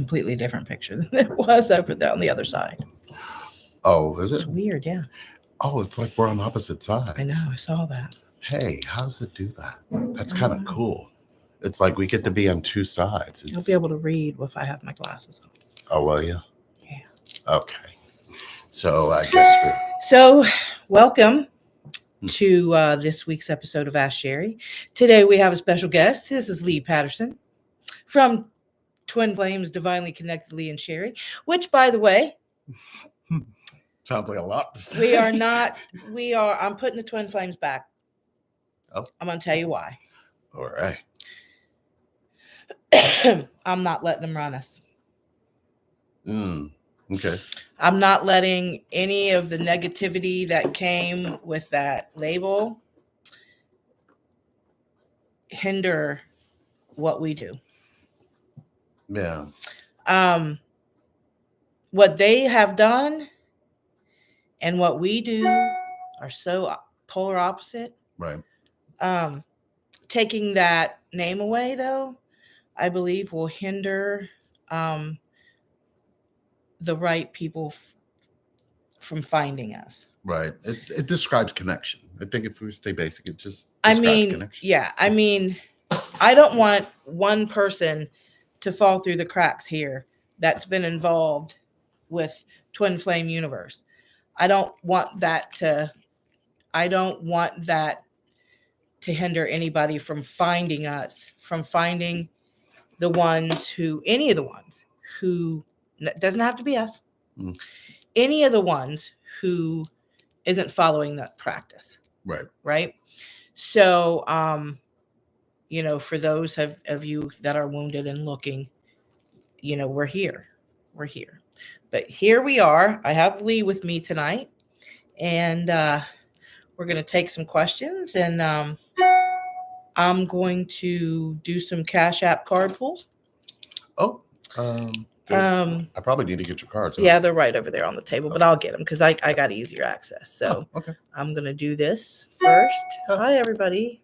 completely different picture than it was over there on the other side. Oh, is It's it? weird, yeah. Oh, it's like we're on opposite sides. I know, I saw that. Hey, how does it do that? That's I kind don't of know. cool. It's like we get to be on two sides. I'll be able to read if I have my glasses on. Oh, well, yeah. Yeah. Okay. So I guess we're. So, welcome to this week's episode of Ask Sherry. Today we have a special guest. This is Lee Patterson from Twin Flames, Divinely Connected Lee and Sherry, which, by the way, Sounds like a lot to say. I'm putting the Twin Flames back. Oh. I'm going to tell you why. All right. I'm not letting them run us. Okay. I'm not letting any of the negativity that came with that label hinder what we do. Yeah. What they have done and what we do are so polar opposite. Right. Taking that name away, though, I believe will hinder the right people from finding us. Right. It describes connection. I think if we stay basic, it just describes connection. Yeah. I mean, I don't want one person to fall through the cracks here that's been involved with Twin Flame Universe. I don't want that to hinder anybody from finding us, from finding any of the ones who, doesn't have to be us, any of the ones who isn't following that practice. Right. So, for those of you that are wounded and looking, we're here. But here we are. I have Lee with me tonight, and we're going to take some questions, and I'm going to do some Cash App card pulls. Oh, I probably need to get your cards. Yeah, they're right over there on the table, but I'll get them because I got easier access. So okay. I'm going to do this first. Hi, everybody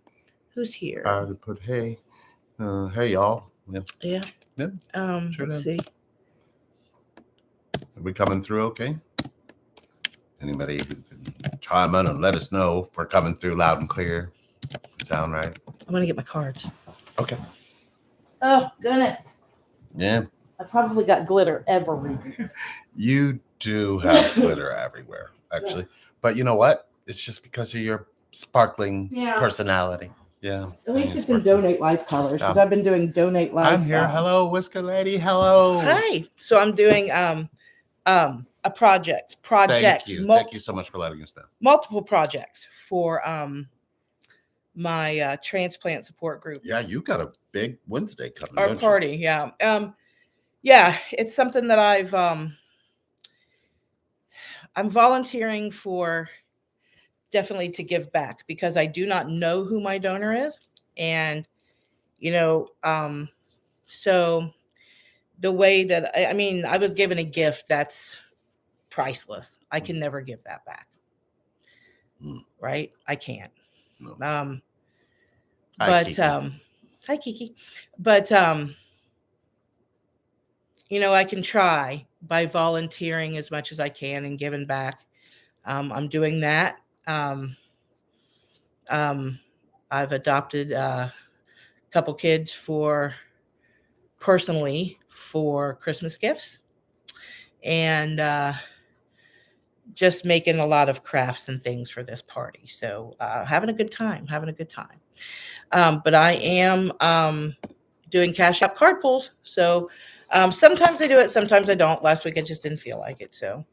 who's here. I would put, hey y'all. Yeah. Sure. Let's see. Are we coming through okay? Anybody who can chime in and let us know if we're coming through loud and clear. Sound right? I'm going to get my cards. Okay. Oh, goodness. Yeah. I probably got glitter everywhere. You do have glitter everywhere, actually. Yeah. But you know what? It's just because of your sparkling personality. Yeah. At least it's in Donate Life colors because I've been doing Donate Life. I'm here. Hello, Whisker Lady. Hello. Hi. So I'm doing a projects. Thank you. Thank you so much for letting us know. Multiple projects for my transplant support group. Yeah, you got a big Wednesday coming. Our party, yeah. Yeah, it's something that I'm volunteering for, definitely to give back, because I do not know who my donor is. And, so the way that, I was given a gift that's priceless. I can never give that back. Right? I can't. No. But, hi, Kiki. But, I can try by volunteering as much as I can and giving back. I'm doing that. I've adopted a couple kids personally for Christmas gifts, and just making a lot of crafts and things for this party. So having a good time. But I am doing Cash App card pulls. So sometimes I do it, sometimes I don't. Last week I just didn't feel like it. So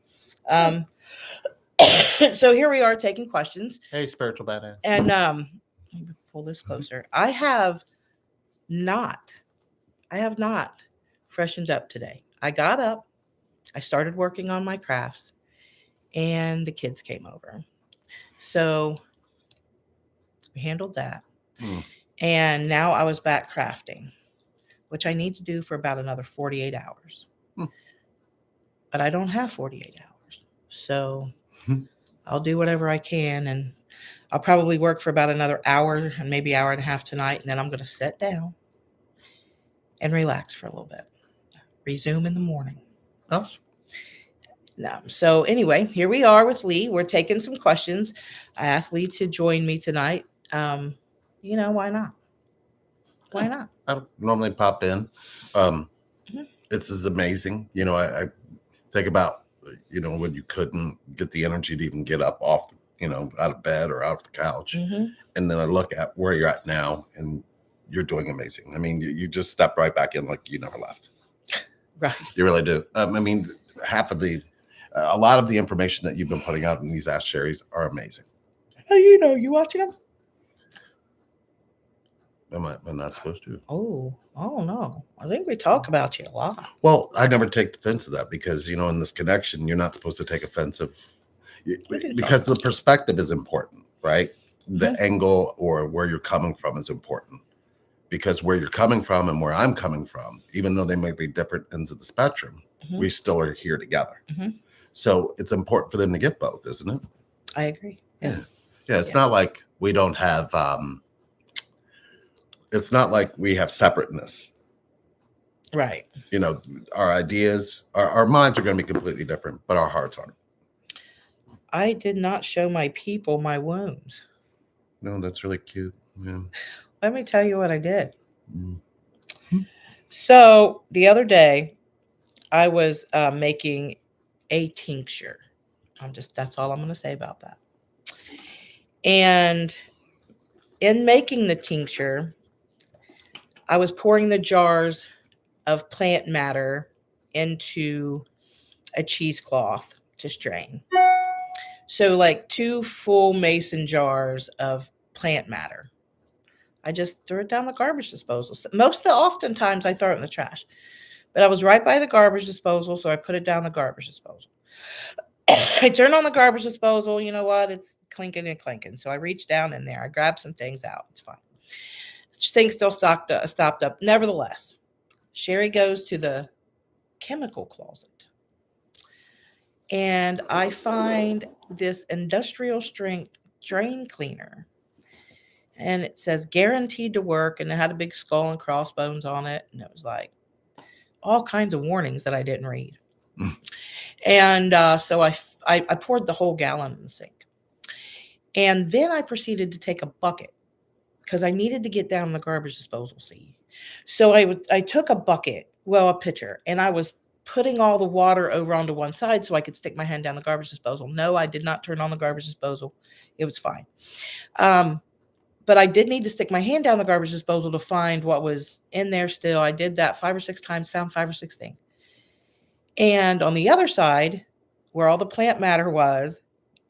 so here we are taking questions. Hey, spiritual badass. And let me pull this closer. I have not freshened up today. I got up, I started working on my crafts, and the kids came over. So we handled that. And now I was back crafting, which I need to do for about another 48 hours. But I don't have 48 hours. So I'll do whatever I can, and I'll probably work for about another hour and maybe hour and a half tonight, and then I'm going to sit down and relax for a little bit. resume in the morning. Us. No. So anyway, here we are with Lee. We're taking some questions. I asked Lee to join me tonight. Why not? Why not? I don't normally pop in. This is amazing. I think about, when you couldn't get the energy to even get up off, out of bed or out of the couch. And then I look at where you're at now and you're doing amazing. I mean, you just step right back in like you never left. Right. You really do. I mean, a lot of the information that you've been putting out in these Ask Sherry's are amazing. Oh, you watching them? Am I not supposed to? Oh no. I think we talk about you a lot. Well, I never take offense to that because, in this connection, you're not supposed to take offense of, because the perspective is important, right? The angle or where you're coming from is important, because where you're coming from and where I'm coming from, even though they may be different ends of the spectrum, we still are here together. So it's important for them to get both, isn't it? I agree. Yeah. It's not like we don't have, it's not like we have separateness. Right. Our ideas, our minds are going to be completely different, but our hearts aren't. I did not show my people my wounds. No, that's really cute. Yeah. Let me tell you what I did. So the other day, I was making a tincture. That's all I'm going to say about that. And in making the tincture, I was pouring the jars of plant matter into a cheesecloth to strain. So like 2 full mason jars of plant matter. I just threw it down the garbage disposal. Oftentimes I throw it in the trash. But I was right by the garbage disposal, so I put it down the garbage disposal. I turned on the garbage disposal. You know what? It's clinking and clinking. So I reached down in there. I grabbed some things out. It's fine. Things still stopped up. Nevertheless, Sherry goes to the chemical closet. And I find this industrial strength drain cleaner. And it says guaranteed to work. And it had a big skull and crossbones on it. And it was like all kinds of warnings that I didn't read. And so I poured the whole gallon in the sink. And then I proceeded to take a bucket because I needed to get down the garbage disposal. So I took a pitcher, and I was putting all the water over onto one side so I could stick my hand down the garbage disposal. No, I did not turn on the garbage disposal. It was fine. But I did need to stick my hand down the garbage disposal to find what was in there still. I did that 5 or 6 times, found 5 or 6 things. And on the other side, where all the plant matter was,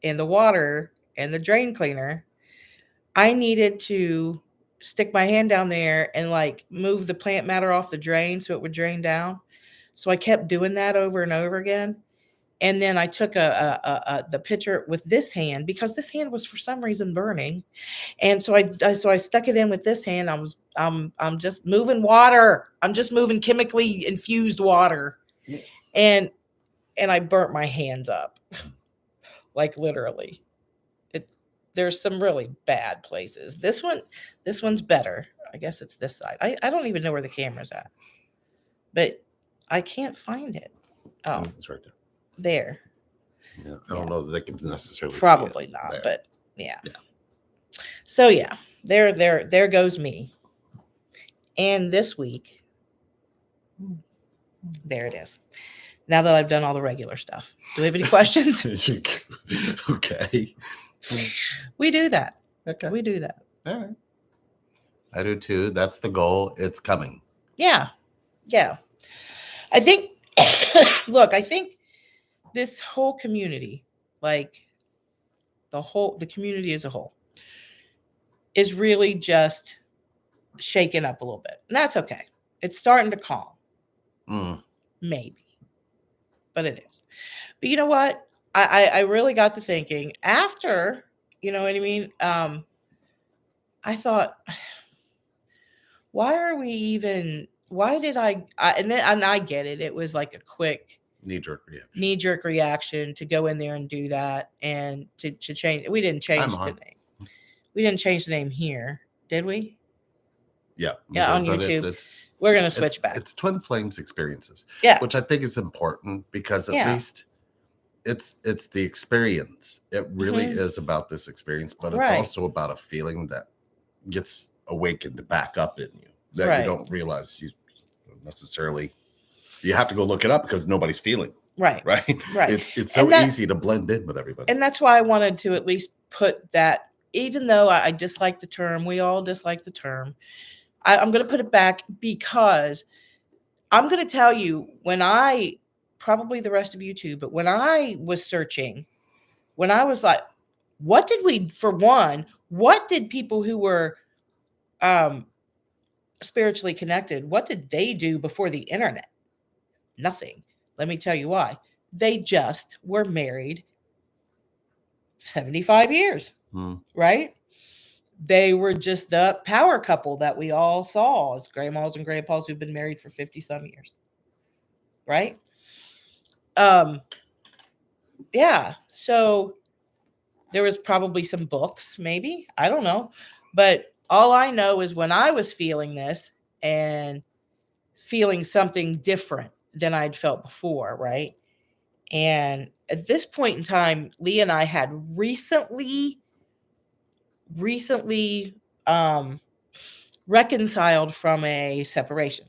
in the water and the drain cleaner, I needed to stick my hand down there and like move the plant matter off the drain so it would drain down. So I kept doing that over and over again. And then I took the pitcher with this hand because this hand was for some reason burning. And so I stuck it in with this hand. I'm just moving water. I'm just moving chemically infused water. And I burnt my hands up. Like literally. There's some really bad places. This one's better. I guess it's this side. I don't even know where the camera's at. But I can't find it. Oh, it's right there. There. Yeah, I don't know that they can necessarily probably see it not, there. but yeah. So yeah, there goes me. And this week, there it is. Now that I've done all the regular stuff. Do we have any questions? Okay. We do that. Okay. We do that. All right. I do too. That's the goal. It's coming. Yeah. Yeah. I think, look, I think this whole community, like the community as a whole, is really just shaken up a little bit. And that's okay. It's starting to calm. Maybe. But it is. But you know what? I really got to thinking after, you know what I mean? I thought, why did and I get it. It was like a quick knee-jerk reaction to go in there and do that and to change. We didn't change the name. We didn't change the name here, did we? Yeah. On YouTube. We're going to switch back. It's twin flames experiences. Yeah. Which I think is important because at least it's the experience. It really is about this experience, but it's also about a feeling that gets awakened back up in you that you don't realize you necessarily. You have to go look it up because nobody's feeling. Right. It's so easy to blend in with everybody. And that's why I wanted to at least put that, even though I dislike the term, we all dislike the term, I'm going to put it back because I'm going to tell you probably the rest of you too, but when I was searching, when I was like, what did people who were spiritually connected, what did they do before the internet? Nothing. Let me tell you why. They just were married 75 years, right? They were just the power couple that we all saw as grandmas and grandpas who've been married for 50 some years, right? Yeah. So there was probably some books, maybe, I don't know. But all I know is when I was feeling this and feeling something different than I'd felt before, right? And at this point in time, Lee and I had recently reconciled from a separation.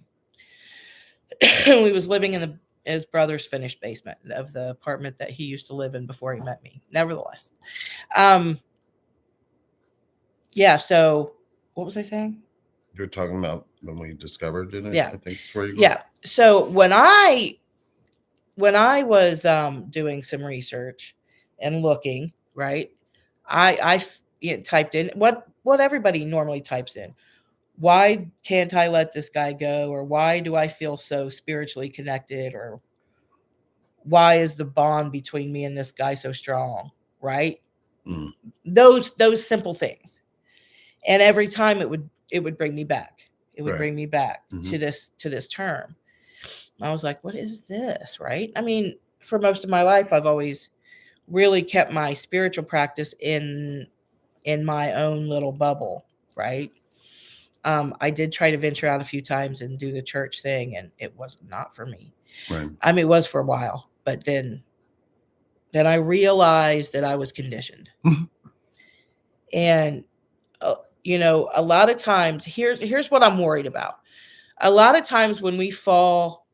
We was living in his brother's finished basement of the apartment that he used to live in before he met me. Nevertheless, yeah. So what was I saying? You're talking about when we discovered it. Yeah, I think that's where you. Yeah. So when I was doing some research and looking, right, I typed in what everybody normally types in. Why can't I let this guy go? Or why do I feel so spiritually connected? Or why is the bond between me and this guy so strong? Right? Those simple things. And every time it would bring me back. It would bring me back to this term. I was like, what is this? Right? I mean, for most of my life, I've always really kept my spiritual practice in my own little bubble. Right? I did try to venture out a few times and do the church thing, and it was not for me. Right. I mean, it was for a while, but then I realized that I was conditioned. And, a lot of times, here's what I'm worried about. A lot of times when we fall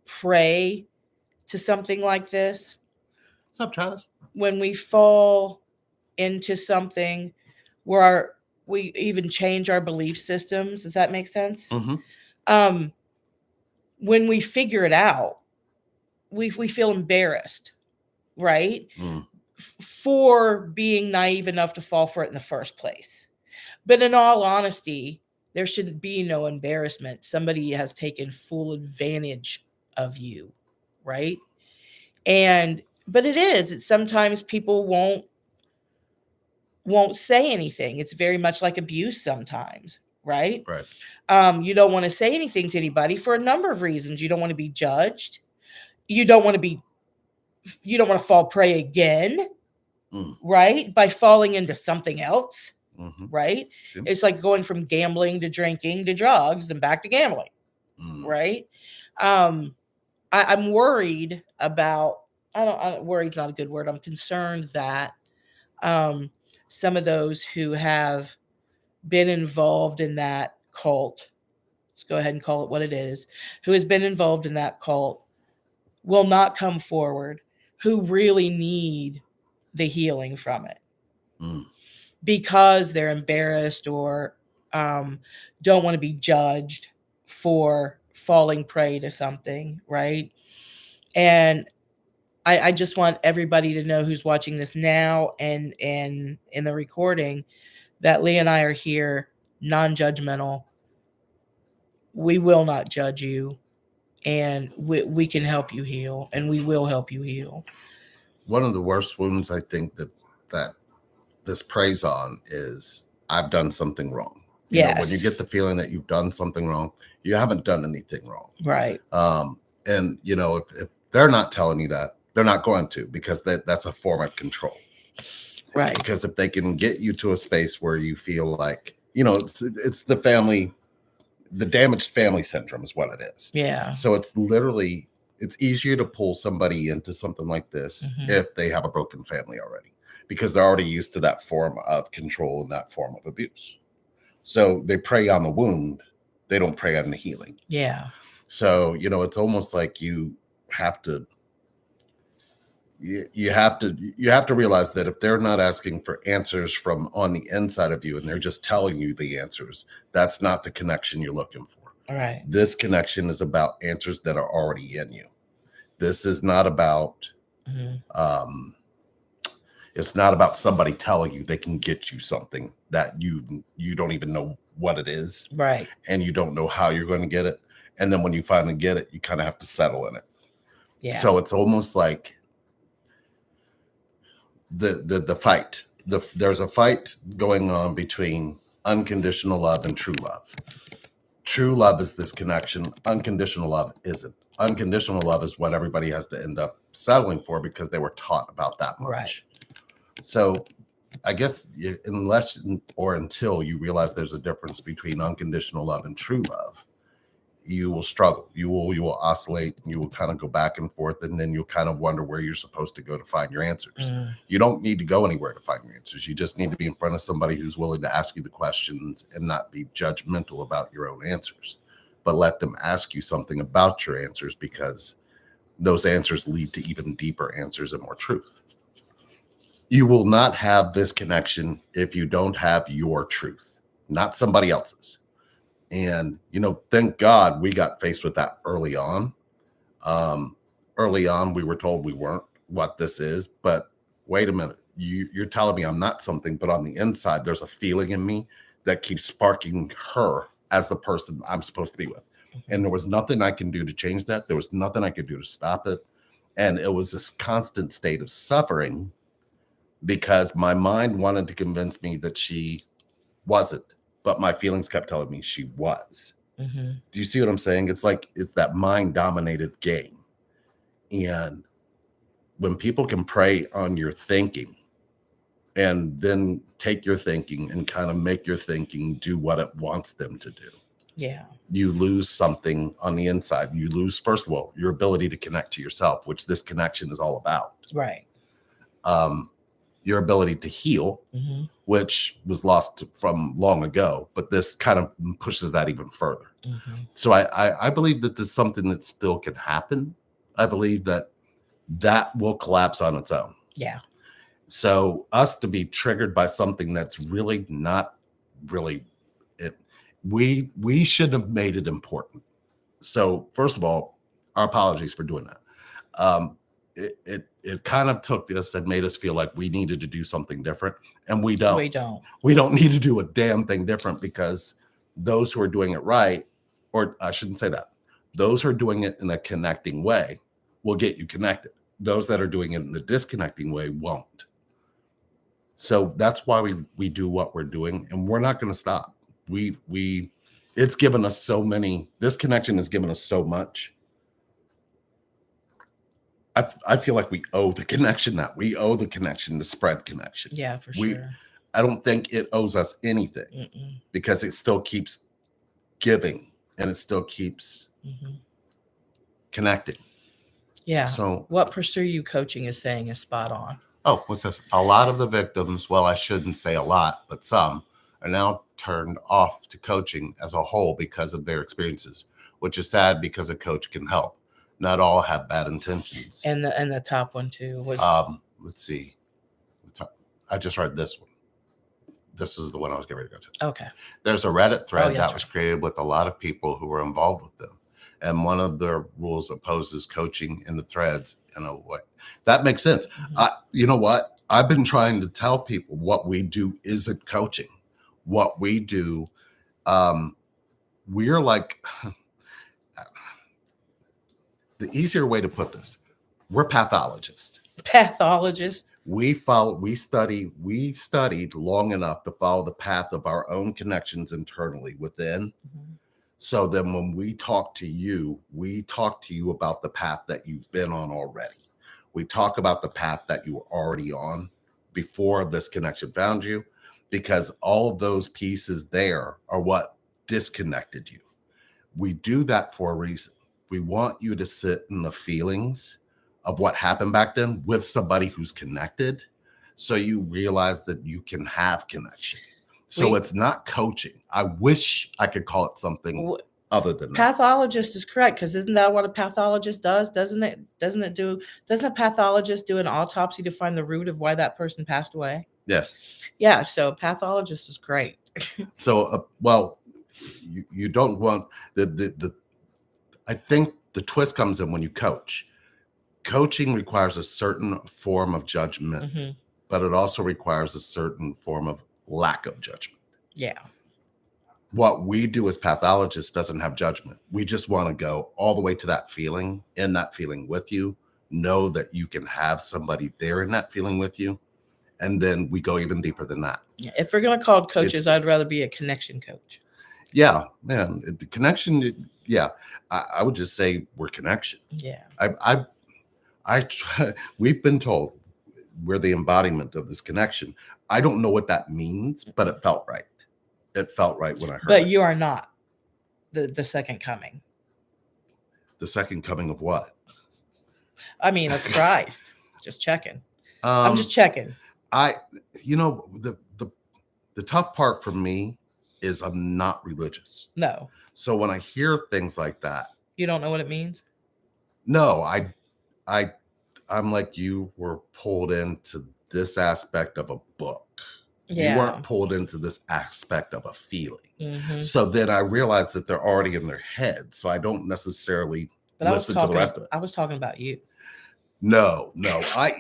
prey to something like this. What's up, Travis? When we fall into something where we even change our belief systems. Does that make sense? When we figure it out, we feel embarrassed, right? For being naive enough to fall for it in the first place. But in all honesty, there should be no embarrassment. Somebody has taken full advantage of you, right? But it's sometimes people won't say anything. It's very much like abuse sometimes, right? Right. You don't want to say anything to anybody for a number of reasons. You don't want to be judged. You don't want to fall prey again, right? By falling into something else, right? Yeah. It's like going from gambling to drinking to drugs and back to gambling, right? I'm worried about, worried's not a good word. I'm concerned that some of those who have been involved in that cult, let's go ahead and call it what it is, who has been involved in that cult will not come forward, who really need the healing from it because they're embarrassed or don't want to be judged for falling prey to something, right? And I just want everybody to know who's watching this now and in the recording that Lee and I are here, non-judgmental. We will not judge you, and we can help you heal, and we will help you heal. One of the worst wounds I think that this preys on is I've done something wrong. You know, when you get the feeling that you've done something wrong, you haven't done anything wrong. Right. And if they're not telling you that, they're not going to, because that's a form of control. Right. Because if they can get you to a space where you feel like, it's the family the damaged family syndrome is what it is. Yeah. So it's literally, it's easier to pull somebody into something like this if they have a broken family already, because they're already used to that form of control and that form of abuse. So they prey on the wound. They don't prey on the healing. Yeah. So, it's almost like you have to realize that if they're not asking for answers from on the inside of you and they're just telling you the answers, that's not the connection you're looking for. All right. This connection is about answers that are already in you. This is not about it's not about somebody telling you they can get you something that you don't even know what it is. Right. And you don't know how you're going to get it. And then when you finally get it, you kind of have to settle in it. Yeah. So it's almost like the fight. There's a fight going on between unconditional love and true love. True love is this connection. Unconditional love isn't. Unconditional love is what everybody has to end up settling for because they were taught about that much. Right. So I guess unless or until you realize there's a difference between unconditional love and true love, you will struggle. You will oscillate. You will kind of go back and forth, and then you'll kind of wonder where you're supposed to go to find your answers. You don't need to go anywhere to find your answers. You just need to be in front of somebody who's willing to ask you the questions and not be judgmental about your own answers, but let them ask you something about your answers, because those answers lead to even deeper answers and more truth. You will not have this connection if you don't have your truth, not somebody else's. And, thank God we got faced with that early on. Early on, we were told we weren't what this is. But wait a minute, you're telling me I'm not something, but on the inside, there's a feeling in me that keeps sparking her as the person I'm supposed to be with. And there was nothing I can do to change that. There was nothing I could do to stop it. And it was this constant state of suffering because my mind wanted to convince me that she wasn't. But my feelings kept telling me she was. Do you see what I'm saying? It's like it's that mind-dominated game. And when people can prey on your thinking and then take your thinking and kind of make your thinking do what it wants them to do, you lose something on the inside. You lose, first of all, your ability to connect to yourself, which this connection is all about. Right. Your ability to heal, which was lost from long ago, but this kind of pushes that even further. So I believe that there's something that still can happen. I believe that will collapse on its own. Yeah. So us to be triggered by something that's really not really it, we should have made it important. So first of all, our apologies for doing that. It kind of took this and made us feel like we needed to do something different, and we don't. We don't need to do a damn thing different, because those who are doing it right, or I shouldn't say that, those who are doing it in a connecting way will get you connected. Those that are doing it in the disconnecting way won't. So that's why we do what we're doing, and we're not going to stop. It's given us so many. This connection has given us so much. I feel like we owe the connection that. We owe the connection, the spread connection. Yeah, for sure. I don't think it owes us anything because it still keeps giving and it still keeps connecting. Yeah. So what Pursue You Coaching is saying is spot on. Oh, what's this? A lot of the victims, well, I shouldn't say a lot, but some are now turned off to coaching as a whole because of their experiences, which is sad because a coach can help. Not all have bad intentions. And the top one too was let's see. I just read this one. This is the one I was getting ready to go to. Okay. There's a Reddit thread that was created with a lot of people who were involved with them. And one of the rules opposes coaching in the threads in a way. That makes sense. You know what? I've been trying to tell people what we do isn't coaching. What we do, we're like, the easier way to put this, we're pathologists. Pathologists. We studied long enough to follow the path of our own connections internally within. So then when we talk to you about the path that you've been on already. We talk about the path that you were already on before this connection found you, because all of those pieces there are what disconnected you. We do that for a reason. We want you to sit in the feelings of what happened back then with somebody who's connected, so you realize that you can have connection. So it's not coaching. I wish I could call it something other than that. Pathologist is correct, because isn't that what a pathologist does? Doesn't a pathologist do an autopsy to find the root of why that person passed away? Yes. Yeah, so pathologist is great. So you don't want the I think the twist comes in when you coach. Coaching requires a certain form of judgment, but it also requires a certain form of lack of judgment. Yeah. What we do as pathologists doesn't have judgment. We just want to go all the way to that feeling, in that feeling with you, know that you can have somebody there in that feeling with you. And then we go even deeper than that. Yeah, if we're going to call coaches, I'd rather be a connection coach. Yeah, man. The connection. Yeah. I would just say we're connection. Yeah. We've been told we're the embodiment of this connection. I don't know what that means, but it felt right. It felt right when I heard it. But you are not the second coming. The second coming of what? I mean, of Christ. Just checking. I'm just checking. The tough part for me is I'm not religious. No. So when I hear things like that, you don't know what it means? No, I'm like, you were pulled into this aspect of a book. Yeah. You weren't pulled into this aspect of a feeling. So then I realized that they're already in their head. So I don't necessarily listen to the rest of it. I was talking about you. No. I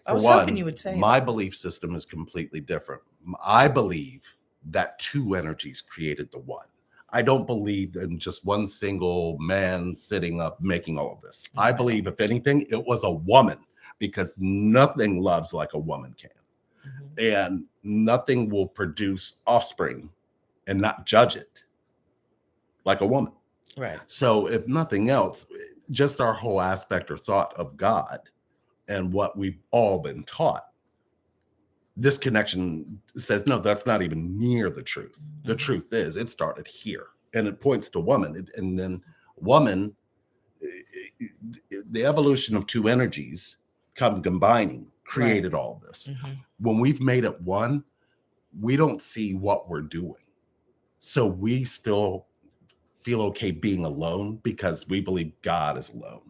was hoping you would say my belief system is completely different. I believe that two energies created the one. I don't believe in just one single man sitting up making all of this. I believe, if anything, it was a woman, because nothing loves like a woman can. And nothing will produce offspring and not judge it like a woman. Right. So if nothing else, just our whole aspect or thought of God and what we've all been taught, this connection says, no, that's not even near the truth. The truth is it started here, and it points to woman. And then woman, the evolution of two energies combining created all of this. When we've made it one, we don't see what we're doing. So we still feel okay being alone because we believe God is alone,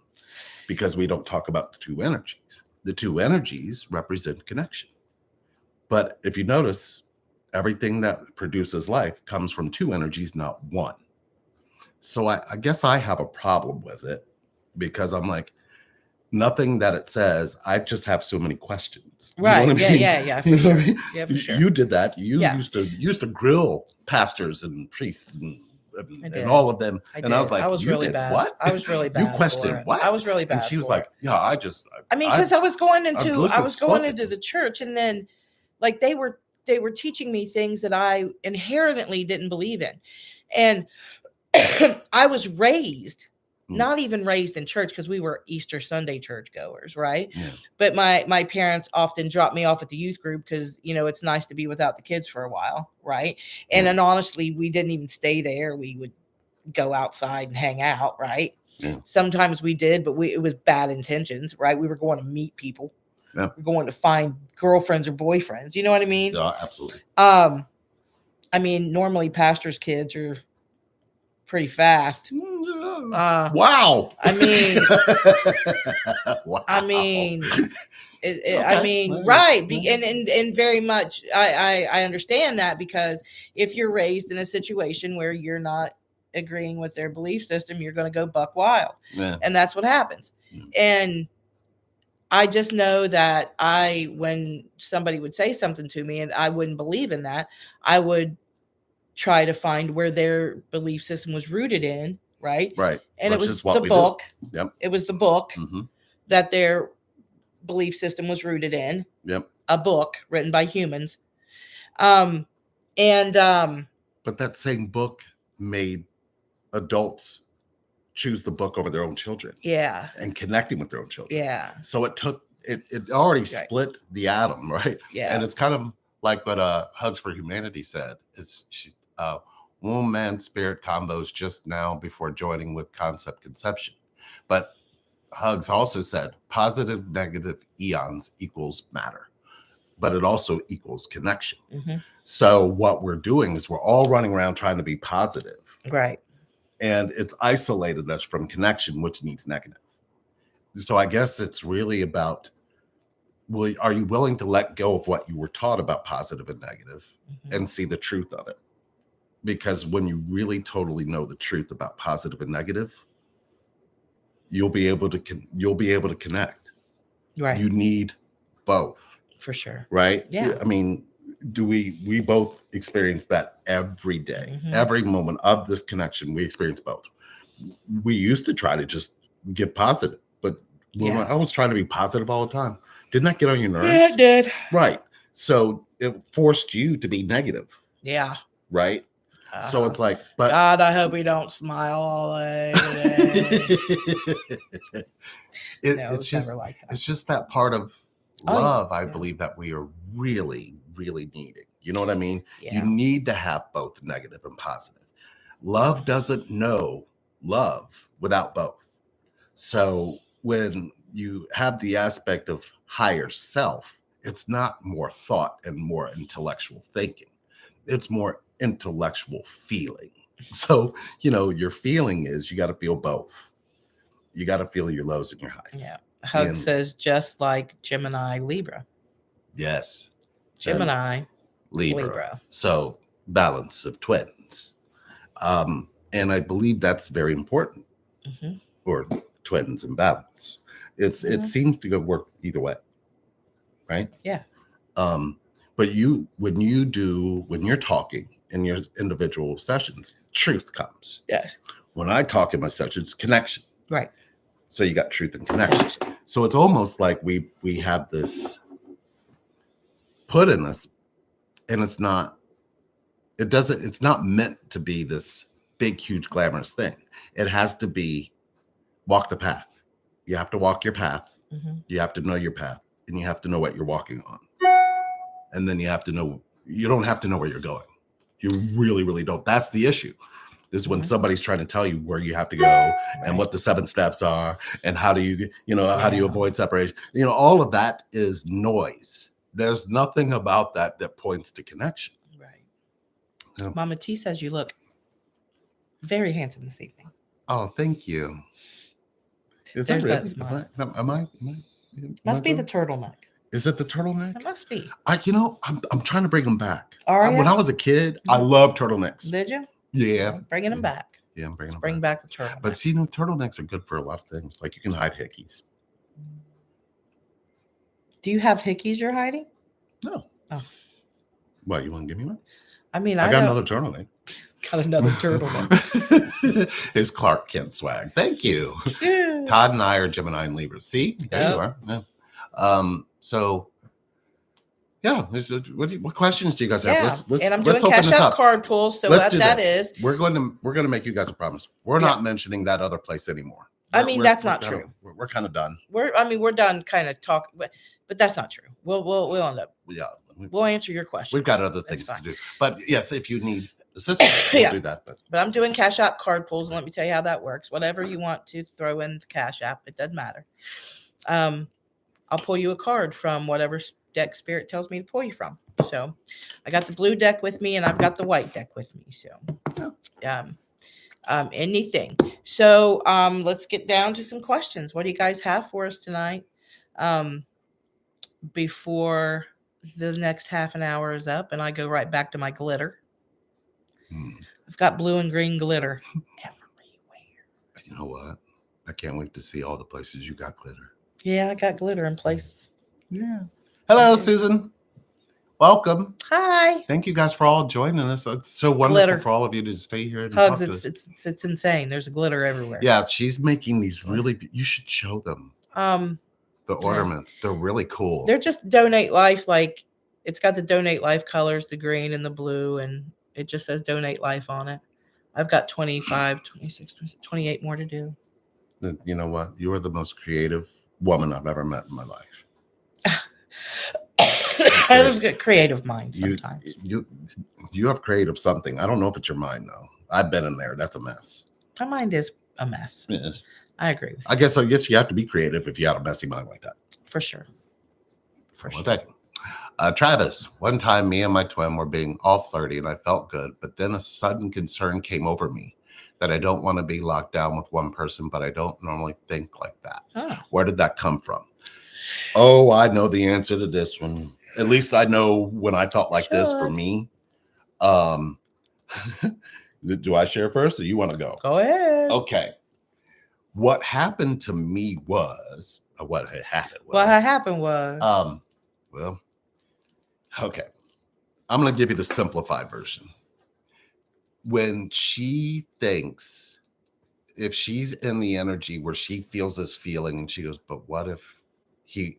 because we don't talk about the two energies. The two energies represent connection. But if you notice, everything that produces life comes from two energies, not one. So I guess I have a problem with it, because I'm like, nothing that it says, I just have so many questions. Right. You know what I mean? Yeah, for sure. Yeah, for sure. You did that. You used to grill pastors and priests and all of them. And I was like, I was really bad. What? I was really bad. You questioned what? I was really bad. And she was like, yeah, because I was going into the church, and then like they were teaching me things that I inherently didn't believe in. And I was raised, not even raised in church, because we were Easter Sunday church goers, right? Yeah. But my parents often dropped me off at the youth group because, it's nice to be without the kids for a while, right? And then honestly, we didn't even stay there. We would go outside and hang out, right? Yeah. Sometimes we did, but it was bad intentions, right? We were going to meet people. Yeah. We're going to find girlfriends or boyfriends. You know what I mean? Yeah, absolutely. I mean, normally pastors' kids are pretty fast. Wow. I mean, wow. I mean, right. And very much, I understand that, because if you're raised in a situation where you're not agreeing with their belief system, you're going to go buck wild. Yeah. And that's what happens. And I just know that when somebody would say something to me and I wouldn't believe in that, I would try to find where their belief system was rooted in. Right. And it was the book. Yep. It was the book that their belief system was rooted in. Yep. A book written by humans. But that same book made adults choose the book over their own children. Yeah. And connecting with their own children. Yeah. So it already split the atom, right? Yeah. And it's kind of like what Hugs for Humanity said, is womb man spirit combos just now before joining with concept conception. But Hugs also said positive, negative eons equals matter, but it also equals connection. Mm-hmm. So what we're doing is we're all running around trying to be positive. Right. And it's isolated us from connection, which needs negative. So I guess it's really about, are you willing to let go of what you were taught about positive and negative and see the truth of it? Because when you really totally know the truth about positive and negative, you'll be able to connect. Right. You need both. For sure. Right? Yeah. I mean, we both experience that every day. Every moment of this connection, we experience both. We used to try to just get positive, but when I was trying to be positive all the time, didn't that get on your nerves? Yeah, it did. Right. So it forced you to be negative. Yeah. Right. So it's like, but God, I hope we don't smile all day today. It's just never like that. It's just that part of love, I believe, that we are really, really needing. You know what I mean? Yeah. You need to have both negative and positive. Love doesn't know love without both. So when you have the aspect of higher self, it's not more thought and more intellectual thinking. It's more intellectual feeling. So, your feeling is you got to feel both. You got to feel your lows and your highs. Yeah. Hug says just like Gemini, Libra. Yes. Gemini, Libra. So balance of twins. And I believe that's very important. Or twins and balance. It seems to work either way. Right? Yeah. But when you're talking in your individual sessions, truth comes. Yes. When I talk in my sessions, connection. Right. So you got truth and connection. So it's almost like we have this put in us, and it's not meant to be this big, huge, glamorous thing. It has to be walk the path. You have to walk your path. You have to know your path, and you have to know what you're walking on. And then you don't have to know where you're going. You really, really don't. That's the issue. This is when somebody's trying to tell you where you have to go and what the 7 steps are and how do you, how do you avoid separation? All of that is noise. There's nothing about that points to connection. Right. Yeah. Mama T says you look very handsome this evening. Oh, thank you. Is that really? Am I must be the turtleneck. Is it the turtleneck? It must be. I'm trying to bring them back. When I was a kid, I loved turtlenecks. Did you? Yeah. Bringing them back. Yeah, I'm bringing them back. Bring back the turtleneck. But see, turtlenecks are good for a lot of things. Like you can hide hickeys. Do you have hickeys you're hiding? No. Oh. What, you want to give me one? I mean, I got another turtleneck. Got another turtleneck. It's Clark Kent swag. Thank you. Yeah. Todd and I are Gemini and Libra. See? There you are. Yeah. So yeah, what questions do you guys have? Let's and I'm doing cash out card pull. So what that is, we're going to make you guys a promise. We're not mentioning that other place anymore. That's not true. We're kind of done. We're done kind of talking, but that's not true. We'll end up. Yeah. We'll answer your question. We've got other things to do. But yes, if you need assistance, we'll do that. But I'm doing cash out card pulls, and let me tell you how that works. Whatever you want to throw in the Cash App, it doesn't matter. I'll pull you a card from whatever deck Spirit tells me to pull you from. So I got the blue deck with me and I've got the white deck with me. So anything. So let's get down to some questions. What do you guys have for us tonight? Before the next half an hour is up and I go right back to my glitter. I've got blue and green glitter everywhere. You know what? I can't wait to see all the places you got glitter. Yeah, I got glitter in places. Yeah. Hello, Susan. Welcome. Hi. Thank you guys for all joining us. It's so wonderful for all of you to stay here. And Hugs. It's insane. There's glitter everywhere. Yeah, she's making these really. You should show them. The ornaments. They're really cool. They're just Donate Life. Like it's got the Donate Life colors, the green and the blue, and it just says Donate Life on it. I've got 25, 26, 27, 28 more to do. You know what? You are the most creative woman I've ever met in my life. I just get creative mind sometimes. You have creative something. I don't know if it's your mind though. I've been in there. That's a mess. My mind is a mess. Yes. I agree with you. I guess you have to be creative if you have a messy mind like that. For sure. Travis, one time me and my twin were being all flirty and I felt good, but then a sudden concern came over me that I don't want to be locked down with one person, but I don't normally think like that. Huh. Where did that come from? Oh, I know the answer to this one. At least I know when I felt like this for me. Do I share first or you want to go? Go ahead. Okay. What happened to me was well, okay. I'm going to give you the simplified version. When she thinks, if she's in the energy where she feels this feeling and she goes, but what if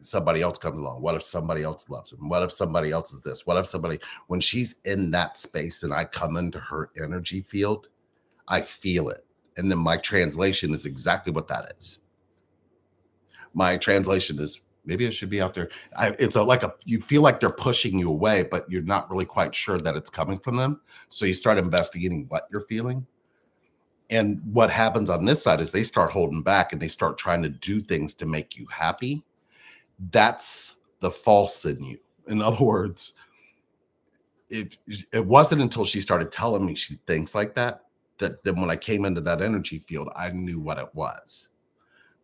somebody else comes along? What if somebody else loves him? What if somebody else is this? What if when she's in that space and I come into her energy field, I feel it. And then my translation is exactly what that is. My translation is, maybe I should be out there. You feel like they're pushing you away, but you're not really quite sure that it's coming from them. So you start investigating what you're feeling. And what happens on this side is they start holding back and they start trying to do things to make you happy. That's the false in you. In other words, it wasn't until she started telling me she thinks like that then when I came into that energy field, I knew what it was.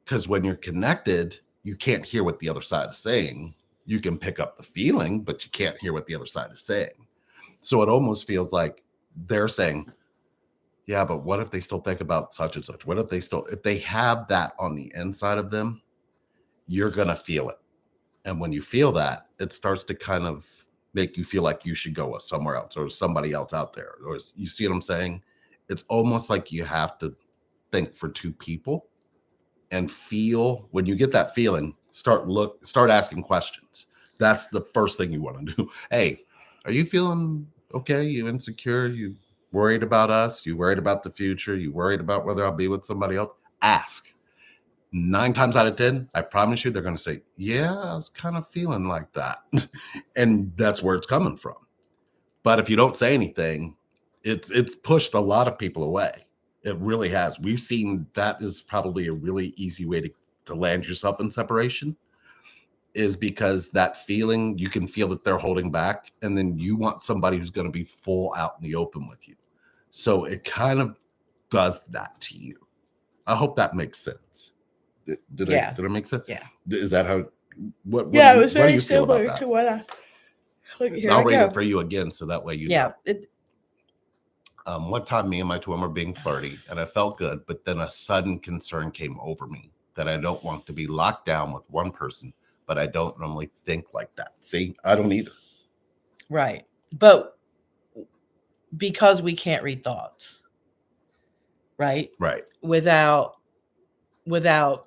Because when you're connected, you can't hear what the other side is saying. You can pick up the feeling, but you can't hear what the other side is saying. So it almost feels like they're saying, yeah, but what if they still think about such and such? What if they have that on the inside of them, you're going to feel it. And when you feel that, it starts to kind of make you feel like you should go with somewhere else or somebody else out there. Or you see what I'm saying? It's almost like you have to think for two people and feel. When you get that feeling, start asking questions. That's the first thing you want to do. Hey, are you feeling okay? You insecure? You worried about us? You worried about the future? You worried about whether I'll be with somebody else? Ask. 9 times out of 10, I promise you, they're going to say, yeah, I was kind of feeling like that. And that's where it's coming from. But if you don't say anything, it's pushed a lot of people away. It really has. We've seen that is probably a really easy way to land yourself in separation, is because that feeling, you can feel that they're holding back, and then you want somebody who's going to be full out in the open with you. So it kind of does that to you. I hope that makes sense. Did I make sense? Yeah. Is that how? What it was very similar to what I. Look, I'll read it for you again, so that way you know. One time me and my twin were being flirty and I felt good, but then a sudden concern came over me that I don't want to be locked down with one person, but I don't normally think like that. See, I don't either. Right. But because we can't read thoughts, right? Right. Without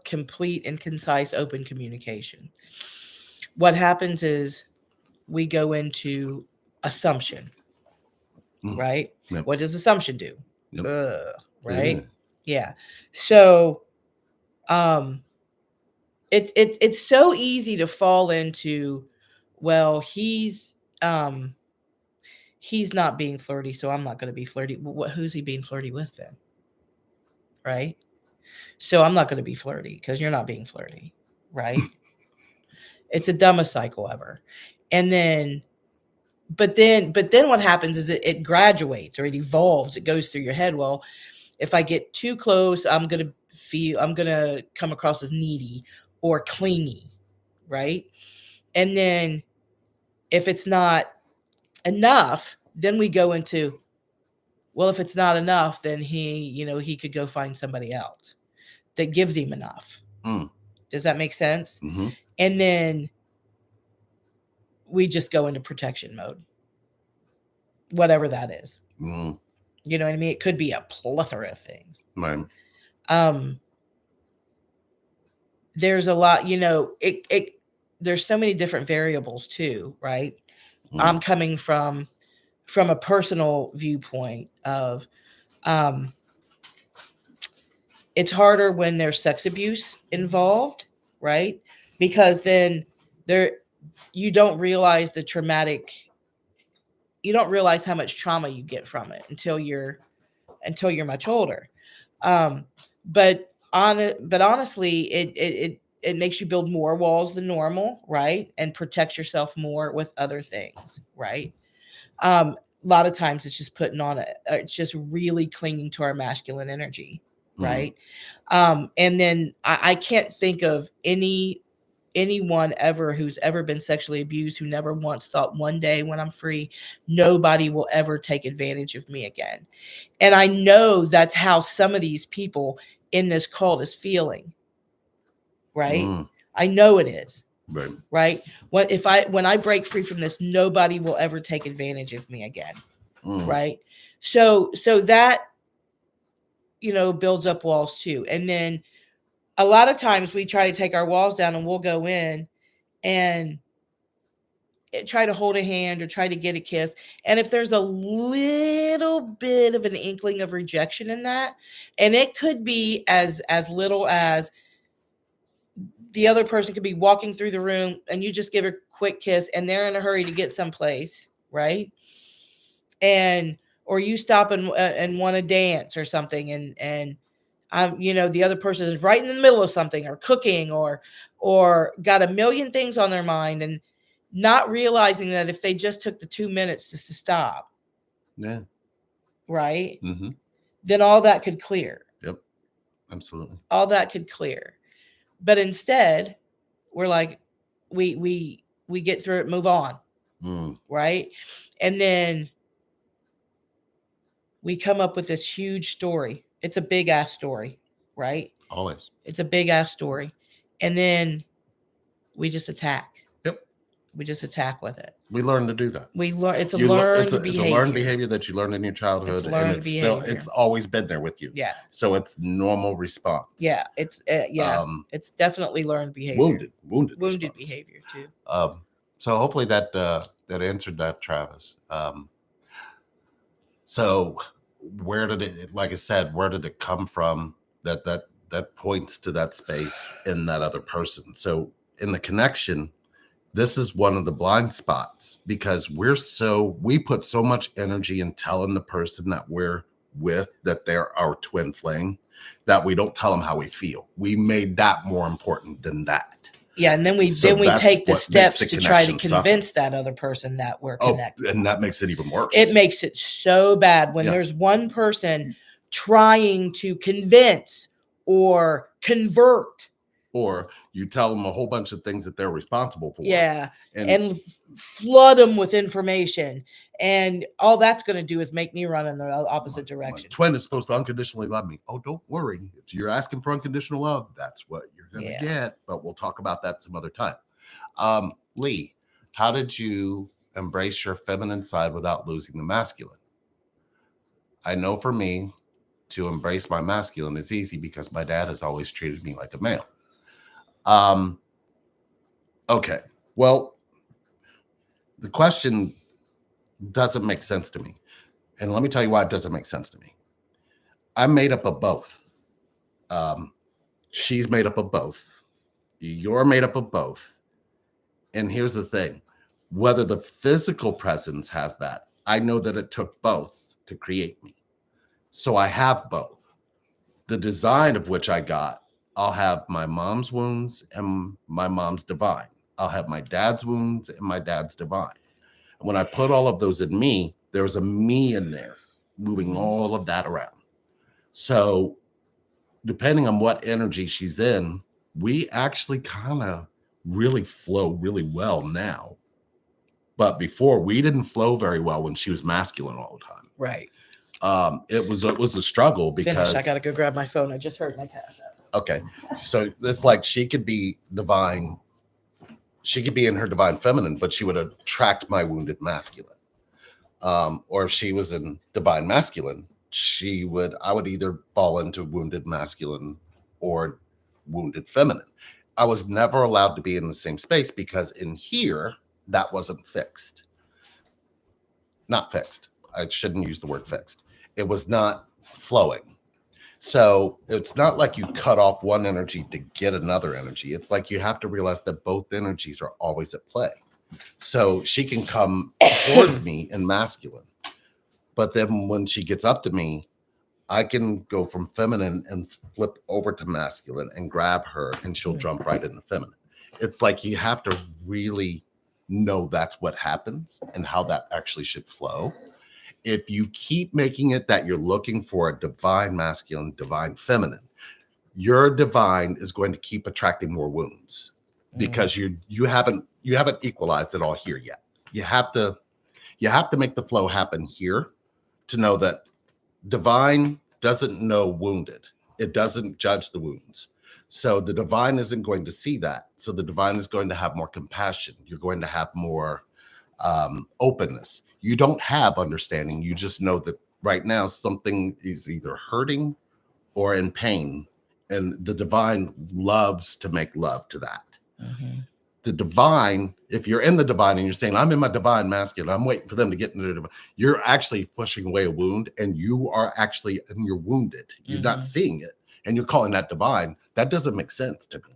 complete and concise open communication, what happens is we go into assumption. Right? Yep. What does assumption do? Yep. Right? Yeah. So it's so easy to fall into, well, he's not being flirty, so I'm not going to be flirty. Who's he being flirty with then? Right? So I'm not going to be flirty because you're not being flirty, right? It's the dumbest cycle ever. And then But then what happens is it graduates or it evolves. It goes through your head. Well, if I get too close, I'm going to come across as needy or clingy. Right. And then if it's not enough, then we go into, well, if it's not enough, then he could go find somebody else that gives him enough. Does that make sense? Mm-hmm. And then we just go into protection mode. Whatever that is. Mm. You know what I mean? It could be a plethora of things. Right. There's a lot, there's so many different variables too, right? I'm coming from a personal viewpoint of it's harder when there's sex abuse involved, right? Because then you don't realize you don't realize how much trauma you get from it until you're much older. Um, but honestly, it makes you build more walls than normal, right? And protect yourself more with other things, right? A lot of times it's just putting on it's just really clinging to our masculine energy, right? And then I can't think of anyone ever who's ever been sexually abused who never once thought, one day when I'm free, nobody will ever take advantage of me again. And I know that's how some of these people in this cult is feeling, right? I know it is. Right. When I break free from this, nobody will ever take advantage of me again. Right. So that, builds up walls too. And then a lot of times we try to take our walls down and we'll go in and try to hold a hand or try to get a kiss. And if there's a little bit of an inkling of rejection in that, and it could be as little as the other person could be walking through the room and you just give a quick kiss and they're in a hurry to get someplace, right? Or you stop and want to dance or something, and the other person is right in the middle of something or cooking or got a million things on their mind, and not realizing that if they just took the 2 minutes just to stop, right, then all that could clear. Yep, absolutely. All that could clear. But instead, we're like, we get through it, move on, right? And then we come up with this huge story. It's a big ass story, right? Always. It's a big ass story. And then we just attack. Yep. We just attack with it. We learn to do that. We learn. It's a learned behavior. It's a learned behavior that you learned in your childhood, and it's always been there with you. Yeah. So it's normal response. Yeah. It's it's definitely learned behavior. Wounded behavior too. So hopefully that answered that, Travis. So where did it, like I said, where did it come from that points to that space in that other person? So in the connection, this is one of the blind spots, because we put so much energy in telling the person that we're with that they're our twin flame, that we don't tell them how we feel. We made that more important than that. Yeah, and then we take the steps to try to convince that other person that we're connected. And that makes it even worse. It makes it so bad when there's one person trying to convince or convert. Or you tell them a whole bunch of things that they're responsible for. Yeah, and flood them with information. And all that's going to do is make me run in the opposite direction. My twin is supposed to unconditionally love me. Oh, don't worry. If you're asking for unconditional love, that's what you're going to get. But we'll talk about that some other time. Lee, how did you embrace your feminine side without losing the masculine? I know for me, to embrace my masculine is easy because my dad has always treated me like a male. Okay. Well, the question doesn't make sense to me. And let me tell you why it doesn't make sense to me. I'm made up of both. She's made up of both. You're made up of both. And here's the thing. Whether the physical presence has that, I know that it took both to create me. So I have both. The design of which I got, I'll have my mom's wounds and my mom's divine. I'll have my dad's wounds and my dad's divine. And when I put all of those in me, there's a me in there moving all of that around. So depending on what energy she's in, we actually kind of really flow really well now. But before, we didn't flow very well when she was masculine all the time. Right. It was a struggle because I gotta go grab my phone. I just heard my cash out. Okay. So it's like she could be divine. She could be in her divine feminine, but she would attract my wounded masculine. Or if she was in divine masculine, I would either fall into wounded masculine or wounded feminine. I was never allowed to be in the same space because in here, that wasn't fixed. Not fixed. I shouldn't use the word fixed. It was not flowing. So it's not like you cut off one energy to get another energy. It's like you have to realize that both energies are always at play. So she can come towards me in masculine, but then when she gets up to me, I can go from feminine and flip over to masculine and grab her, and she'll jump right into feminine. It's like you have to really know that's what happens and how that actually should flow. If you keep making it that you're looking for a divine masculine, divine feminine, your divine is going to keep attracting more wounds because you haven't equalized it all here yet. You have to make the flow happen here to know that divine doesn't know wounded. It doesn't judge the wounds. So the divine isn't going to see that. So the divine is going to have more compassion. You're going to have more openness. You don't have understanding. You just know that right now something is either hurting or in pain. And the divine loves to make love to that. Mm-hmm. The divine, if you're in the divine and you're saying, I'm in my divine masculine, I'm waiting for them to get into the divine, you're actually pushing away a wound, and you're wounded. You're not seeing it, and you're calling that divine. That doesn't make sense to me.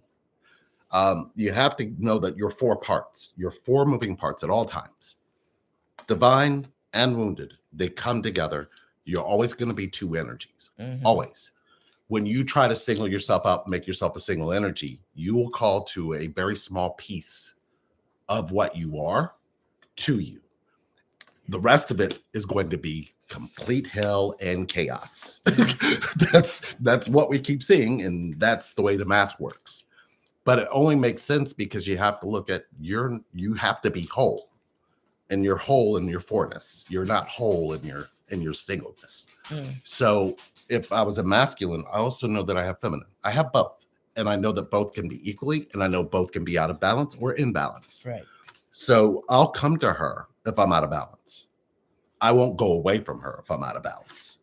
You have to know that you're four moving parts at all times. Divine and wounded, they come together. You're always going to be two energies, always. When you try to single yourself out, make yourself a single energy, you will call to a very small piece of what you are to you. The rest of it is going to be complete hell and chaos. That's what we keep seeing, and that's the way the math works. But it only makes sense because you have to look at you have to be whole, and you're whole in your fourness. You're not whole in your singleness. So if I was a masculine, I also know that I have feminine. I have both. And I know that both can be equally, and I know both can be out of balance or in balance. Right. So I'll come to her if I'm out of balance. I won't go away from her if I'm out of balance.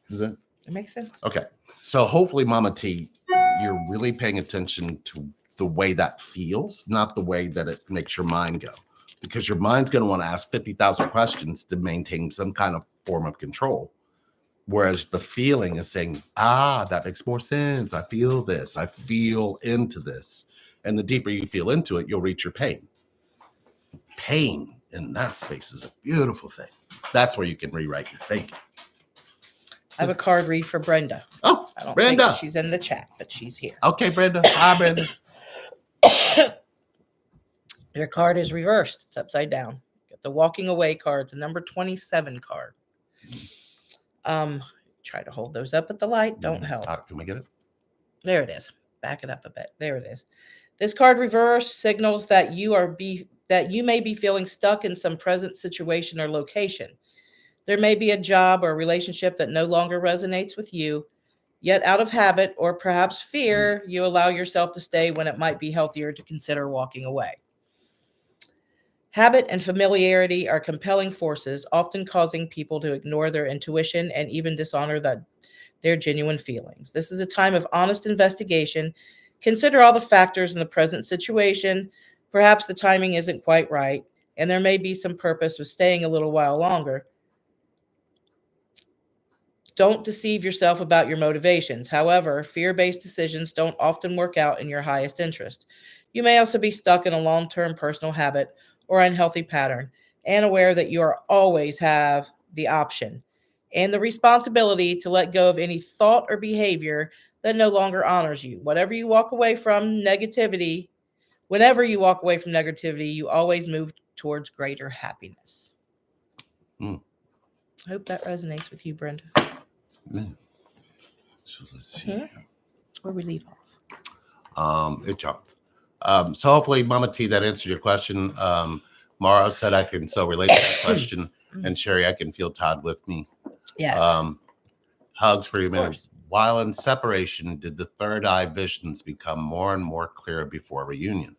Does it? It makes sense. Okay. So hopefully, Mama T, you're really paying attention to the way that feels, not the way that it makes your mind go. Because your mind's going to want to ask 50,000 questions to maintain some kind of form of control. Whereas the feeling is saying, that makes more sense. I feel this. I feel into this. And the deeper you feel into it, you'll reach your pain. Pain in that space is a beautiful thing. That's where you can rewrite your thinking. I have a card read for Brenda. Oh, I don't Brenda. think she's in the chat, but she's here. Okay, Brenda. Hi, Brenda. Your card is reversed. It's upside down. Get the walking away card, the number 27 card. Try to hold those up at the light. Don't help. Can we get it? There it is. Back it up a bit. There it is. This card reverse signals that you may be feeling stuck in some present situation or location. There may be a job or a relationship that no longer resonates with you, yet out of habit or perhaps fear, you allow yourself to stay when it might be healthier to consider walking away. Habit and familiarity are compelling forces, often causing people to ignore their intuition and even dishonor their genuine feelings. This is a time of honest investigation. Consider all the factors in the present situation. Perhaps the timing isn't quite right, and there may be some purpose of staying a little while longer. Don't deceive yourself about your motivations. However, fear-based decisions don't often work out in your highest interest. You may also be stuck in a long-term personal habit or unhealthy pattern, and aware that you always have the option and the responsibility to let go of any thought or behavior that no longer honors you. Whenever you walk away from negativity, you always move towards greater happiness. I hope that resonates with you, Brenda. So let's see. Where we leave off. It jumped. So hopefully, Mama T, that answered your question. Mara said I can so relate to the question, and Sherry, I can feel Todd with me. Yes. Hugs for you, man. While in separation, did the third eye visions become more and more clear before reunion?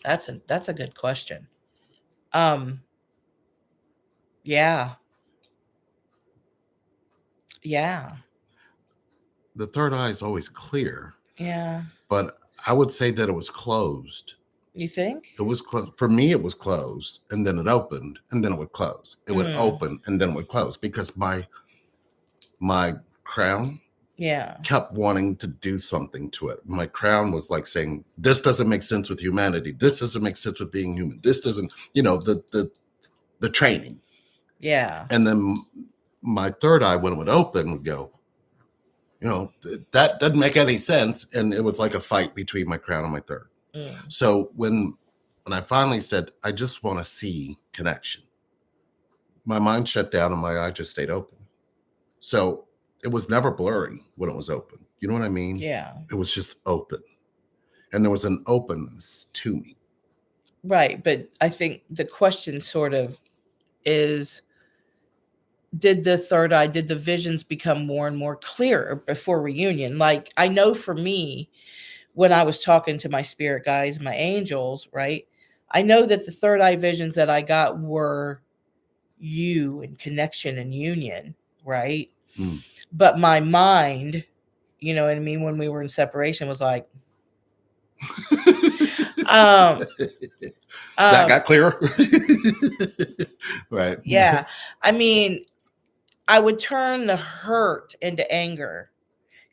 That's a good question. Yeah. The third eye is always clear. Yeah. But I would say that it was closed You think? It was closed. For me, it was closed, and then it opened, and then it would close. It would open, and then it would close, because my crown kept wanting to do something to it. My crown was like saying, this doesn't make sense with humanity. This doesn't make sense with being human. This doesn't, the training. Yeah. And then my third eye, when it would open, would go, that doesn't make any sense. And it was like a fight between my crown and my third. So when I finally said, I just want to see connection, my mind shut down and my eye just stayed open. So it was never blurry when it was open. You know what I mean? Yeah. It was just open. And there was an openness to me. Right. But I think the question sort of is, did the visions become more and more clear before reunion? Like, I know for me, when I was talking to my spirit guides, my angels, right? I know that the third eye visions that I got were you and connection and union, right? But my mind, you know what I mean, when we were in separation, was like, that got clearer. Right. Yeah. I mean, I would turn the hurt into anger,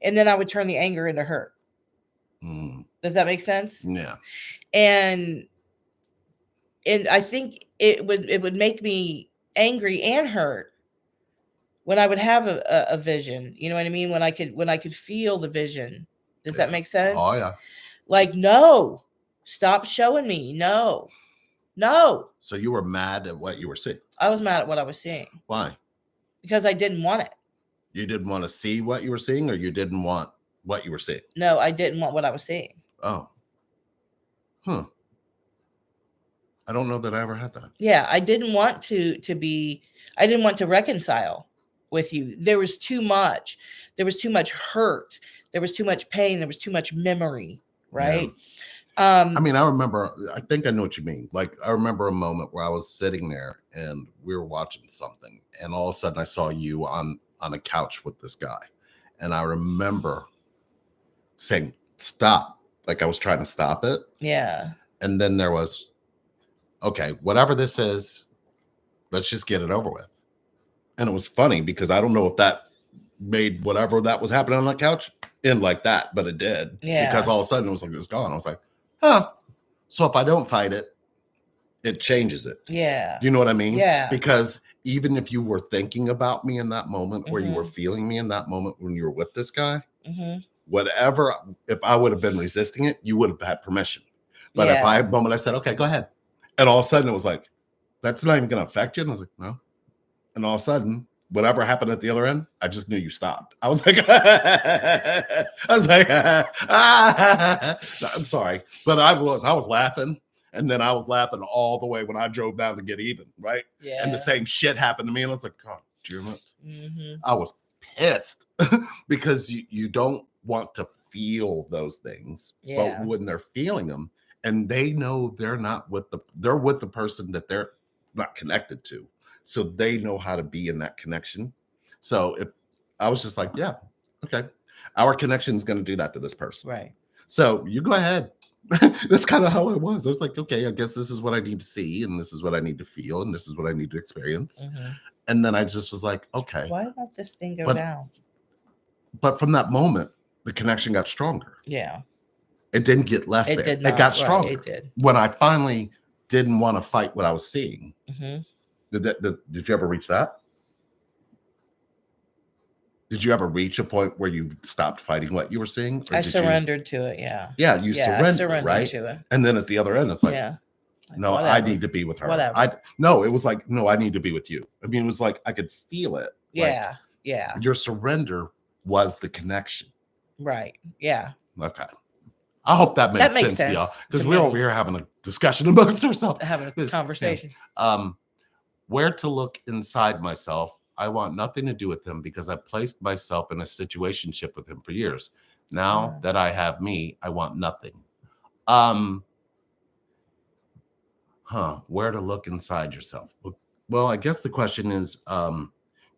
and then I would turn the anger into hurt. Does that make sense? Yeah. And I think it would make me angry and hurt when I would have a vision. You know what I mean? When I could feel the vision. Does that make sense? Oh yeah. Like, no, stop showing me. No. So you were mad at what you were seeing? I was mad at what I was seeing. Why? Because I didn't want it. You didn't want to see what you were seeing, or you didn't want what you were seeing? No, I didn't want what I was seeing. Oh. Huh. I don't know that I ever had that. Yeah, I didn't want to reconcile with you. There was too much. There was too much hurt. There was too much pain. There was too much memory, right? Yeah. I mean, I think I know what you mean. Like, I remember a moment where I was sitting there and we were watching something, and all of a sudden I saw you on a couch with this guy. And I remember saying, stop. Like, I was trying to stop it. Yeah. And then there was, okay, whatever this is, let's just get it over with. And it was funny because I don't know if that made whatever that was happening on that couch end like that, but it did. Yeah. Because all of a sudden it was gone. I was like, huh. So if I don't fight it, it changes it. Yeah. Do you know what I mean? Yeah. Because even if you were thinking about me in that moment, or you were feeling me in that moment when you were with this guy, whatever, if I would have been resisting it, you would have had permission. But if I had a moment, I said, okay, go ahead. And all of a sudden it was like, that's not even going to affect you. And I was like, no. And all of a sudden, whatever happened at the other end, I just knew you stopped. I was like, I'm sorry. But I was laughing. And then I was laughing all the way when I drove down to get even, right? Yeah. And the same shit happened to me. And I was like, God damn it. I was pissed because you don't want to feel those things. Yeah. But when they're feeling them, and they know they're with the person that they're not connected to. So they know how to be in that connection. So if I was just like, yeah, okay, our connection is going to do that to this person. Right. So you go ahead. That's kind of how it was. I was like, okay, I guess this is what I need to see, and this is what I need to feel, and this is what I need to experience. And then I just was like, okay. Why won't this thing go down? But from that moment, the connection got stronger. Yeah. It didn't get less. It got stronger. Right, it did. When I finally didn't want to fight what I was seeing. Did you ever reach that? Did you ever reach a point where you stopped fighting what you were seeing? I surrendered to it. Yeah. Yeah, you surrendered, right? To it. And then at the other end, it's like, no, whatever. I need to be with her. Whatever. No, it was like, no, I need to be with you. I mean, it was like I could feel it. Yeah. Like, yeah. Your surrender was the connection. Right. Yeah. Okay. I hope that makes sense to y'all, because we're over here having a discussion amongst ourselves, having a conversation. Yeah. Where to look inside myself. I want nothing to do with him because I placed myself in a situationship with him for years. Now that I have me, I want nothing. Where to look inside yourself? Well, I guess the question is,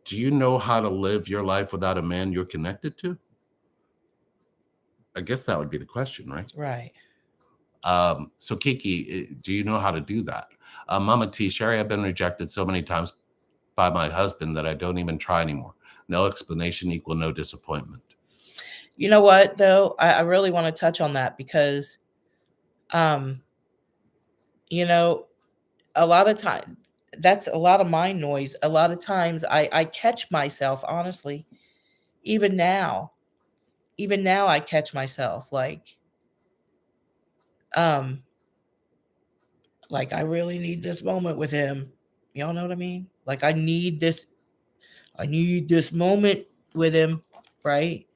do you know how to live your life without a man you're connected to? I guess that would be the question, right? Right. So Kiki, do you know how to do that? Mama T, Sherry, I've been rejected so many times by my husband that I don't even try anymore. No explanation equal no disappointment. You know what, though? I really want to touch on that because, you know, a lot of time, that's a lot of mind noise. A lot of times I catch myself, honestly, even now, I catch myself um, like I really need this moment with him. Y'all know what I mean? Like I need this moment with him, right?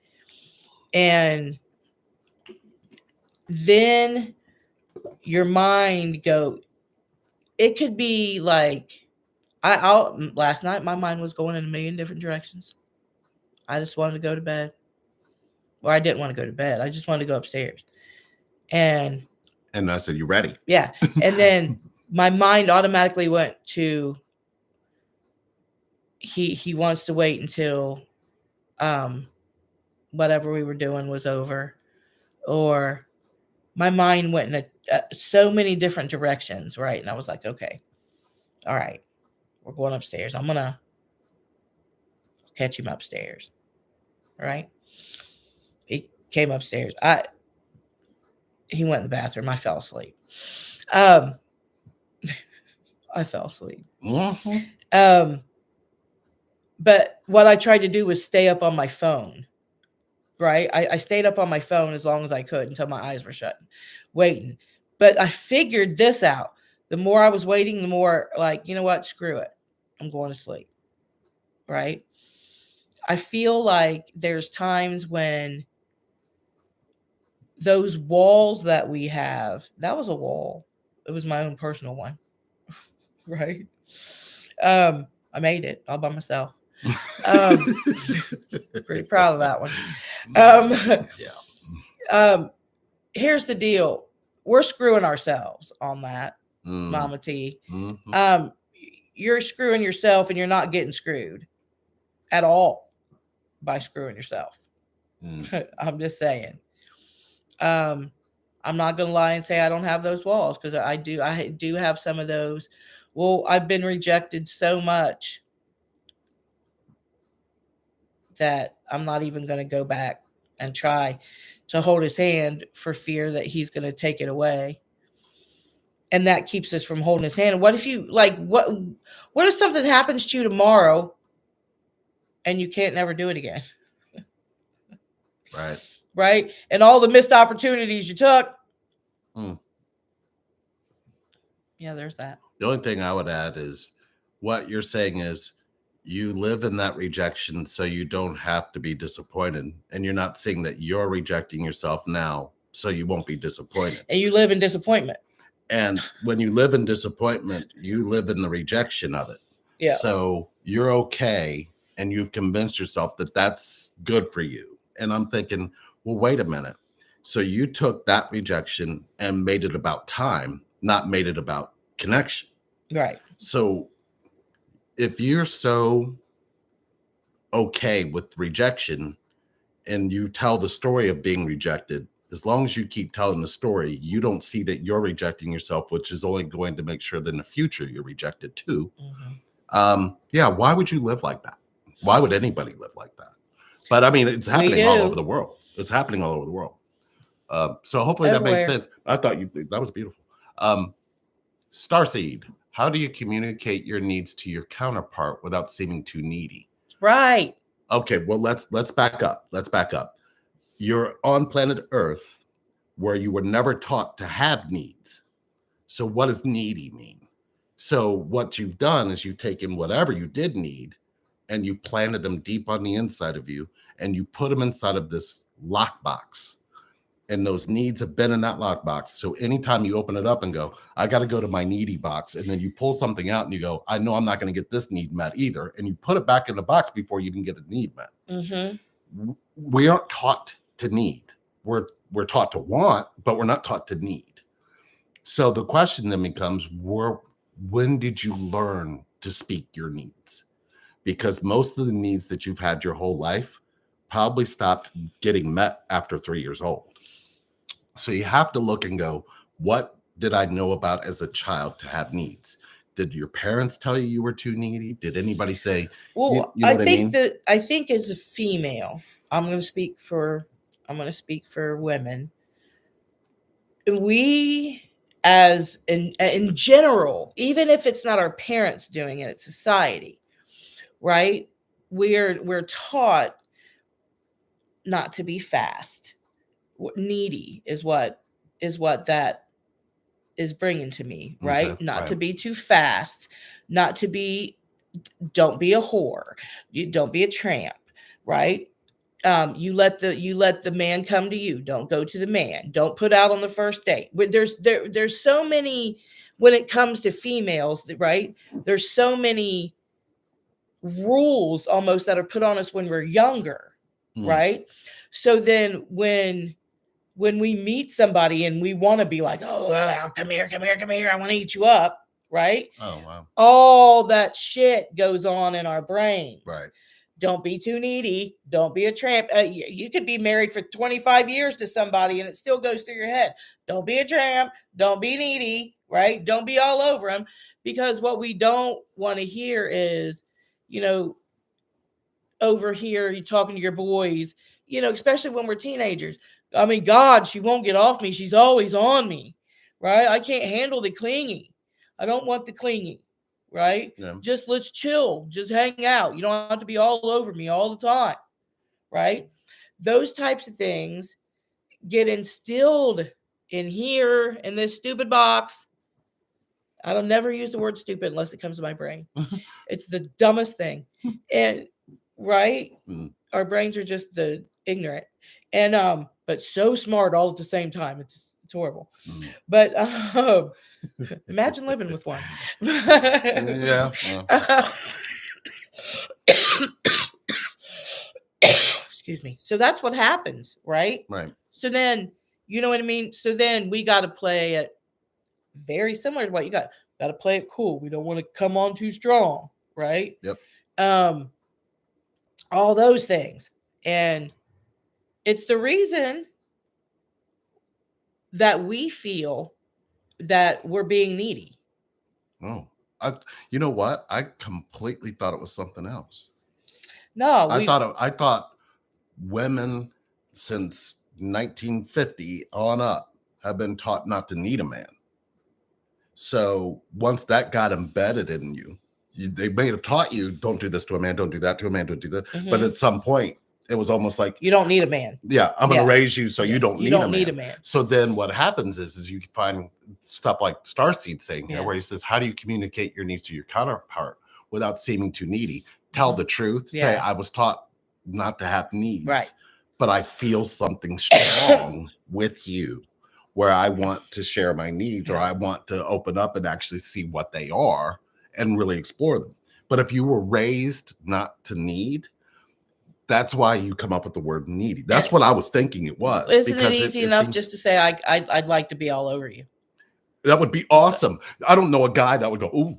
And then your mind go, it could be like, I'll last night my mind was going in a million different directions. I just wanted to go to bed. Or I didn't want to go to bed. I just wanted to go upstairs. And I said, "You ready?" Yeah. And then my mind automatically went to he wants to wait until whatever we were doing was over. Or my mind went in so many different directions, right? And I was like, okay, all right, we're going upstairs. I'm gonna catch him upstairs. Right? He came upstairs. He went in the bathroom. I fell asleep. I fell asleep. Mm-hmm. But what I tried to do was stay up on my phone. Right? I stayed up on my phone as long as I could until my eyes were shut, waiting. But I figured this out. The more I was waiting, the more like, you know what? Screw it. I'm going to sleep. Right? I feel like there's times when those walls that we have, that was a wall. It was my own personal one. Right? I made it all by myself. Pretty proud of that one. Yeah. Here's the deal. We're screwing ourselves on that, Mama T. Mm-hmm. You're screwing yourself and you're not getting screwed at all by screwing yourself. I'm just saying. I'm not gonna lie and say I don't have those walls, because I do have some of those. Well, I've been rejected so much that I'm not even gonna go back and try to hold his hand for fear that he's gonna take it away. And that keeps us from holding his hand. What if you like what if something happens to you tomorrow and you can't never do it again? Right. Right? And all the missed opportunities you took. Yeah, there's that. The only thing I would add is what you're saying is you live in that rejection so you don't have to be disappointed. And you're not saying that you're rejecting yourself now so you won't be disappointed. And you live in disappointment. And when you live in disappointment, you live in the rejection of it. Yeah. So you're okay. And you've convinced yourself that that's good for you. And I'm thinking, well, wait a minute. So you took that rejection and made it about time, not made it about connection. Right. So if you're so okay with rejection and you tell the story of being rejected, as long as you keep telling the story, you don't see that you're rejecting yourself, which is only going to make sure that in the future you're rejected too. Mm-hmm. Yeah, why would you live like that? Why would anybody live like that? But I mean, it's happening all over the world. It's happening all over the world. So hopefully that made sense. I thought that was beautiful. Starseed, how do you communicate your needs to your counterpart without seeming too needy? Right. Okay, well, let's back up. Let's back up. You're on planet Earth where you were never taught to have needs. So what does needy mean? So what you've done is you've taken whatever you did need and you planted them deep on the inside of you and you put them inside of this lockbox. And those needs have been in that lockbox. So anytime you open it up and go, I got to go to my needy box, and then you pull something out and you go, I know I'm not going to get this need met either. And you put it back in the box before you even get a need met. Mm-hmm. We aren't taught to need. We're taught to want, but we're not taught to need. So the question then becomes, when did you learn to speak your needs? Because most of the needs that you've had your whole life probably stopped getting met after 3 years old. So you have to look and go, What did I know about as a child to have needs? Did your parents tell you were too needy? Did anybody say, well, you know what I mean? I think as a female, I'm going to speak for women. We, as in general, even if it's not our parents doing it, it's society, right? We're taught not to be fast. Needy is what that is bringing to me, right? Okay, Not right. to be too fast, not to be, don't be a whore, you don't be a tramp, right? You let the man come to you. Don't go to the man. Don't put out on the first date. There's so many when it comes to females, right? There's so many rules almost that are put on us when we're younger, right? So then when we meet somebody and we want to be like, oh, come here, I want to eat you up, right? Oh, wow. All that shit goes on in our brains. Right. Don't be too needy. Don't be a tramp. You could be married for 25 years to somebody and it still goes through your head. Don't be a tramp. Don't be needy, right? Don't be all over them. Because what we don't want to hear is, over here, you talking to your boys, especially when we're teenagers. I mean, God, she won't get off me. She's always on me, right? I can't handle the clingy. I don't want the clingy, right? Yeah. Just let's chill. Just hang out. You don't have to be all over me all the time, right? Those types of things get instilled in here in this stupid box. I don't never use the word stupid unless it comes to my brain. It's the dumbest thing. And right? Our brains are just the ignorant. And but so smart all at the same time. It's horrible. But imagine living with one. Yeah. Excuse me. So that's what happens, right? Right. So then, you know what I mean? So then we got to play it very similar to what you got. Got to play it cool. We don't want to come on too strong, right? Yep. All those things. And it's the reason that we feel that we're being needy. Oh, you know what? I completely thought it was something else. No, I thought women since 1950 on up have been taught not to need a man. So once that got embedded in you, they may have taught you, don't do this to a man, don't do that to a man, don't do that. Mm-hmm. But at some point, it was almost like, you don't need a man. Yeah, I'm going to raise you so you don't need a man. So then what happens is you find stuff like Starseed saying here, where he says, how do you communicate your needs to your counterpart without seeming too needy? Tell the truth. Say, I was taught not to have needs, but I feel something strong with you where I want to share my needs or I want to open up and actually see what they are and really explore them. But if you were raised not to need, that's why you come up with the word needy. That's what I was thinking it was. Isn't it easy enough just to say, I'd like to be all over you? That would be awesome. I don't know a guy that would go, oh,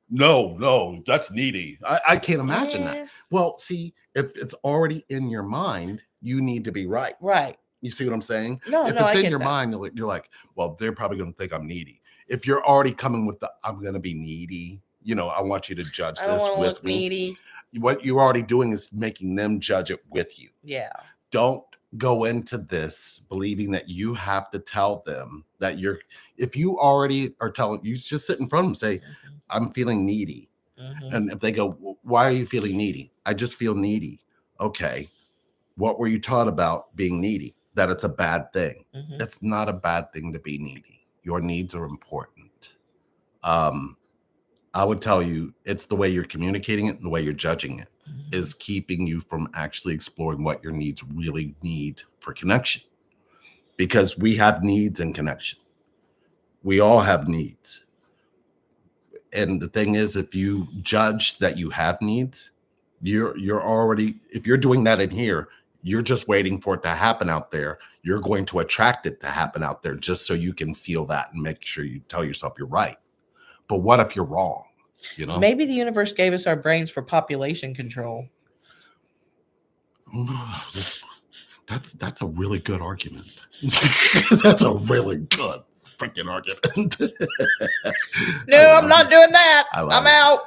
no, that's needy. I can't imagine that. Well, see, if it's already in your mind, you need to be right. Right. You see what I'm saying? No, if it's in your mind, you're like, well, they're probably going to think I'm needy. If you're already coming with I'm going to be needy, I want you to judge this with me. Needy. What you're already doing is making them judge it with you. Yeah. Don't go into this believing that you have to tell them that if you already are telling, you just sit in front of them, say, I'm feeling needy. And if they go, why are you feeling needy? I just feel needy. Okay. What were you taught about being needy? That it's a bad thing. It's not a bad thing to be needy. Your needs are important. I would tell you it's the way you're communicating it and the way you're judging it is keeping you from actually exploring what your needs really need for connection. Because we have needs in connection. We all have needs. And the thing is, if you judge that you have needs, you're already, if you're doing that in here, you're just waiting for it to happen out there. You're going to attract it to happen out there just so you can feel that and make sure you tell yourself you're right. But what if you're wrong? Maybe the universe gave us our brains for population control. That's a really good argument. That's a really good. freaking argument. No, I'm not doing that. I'm out.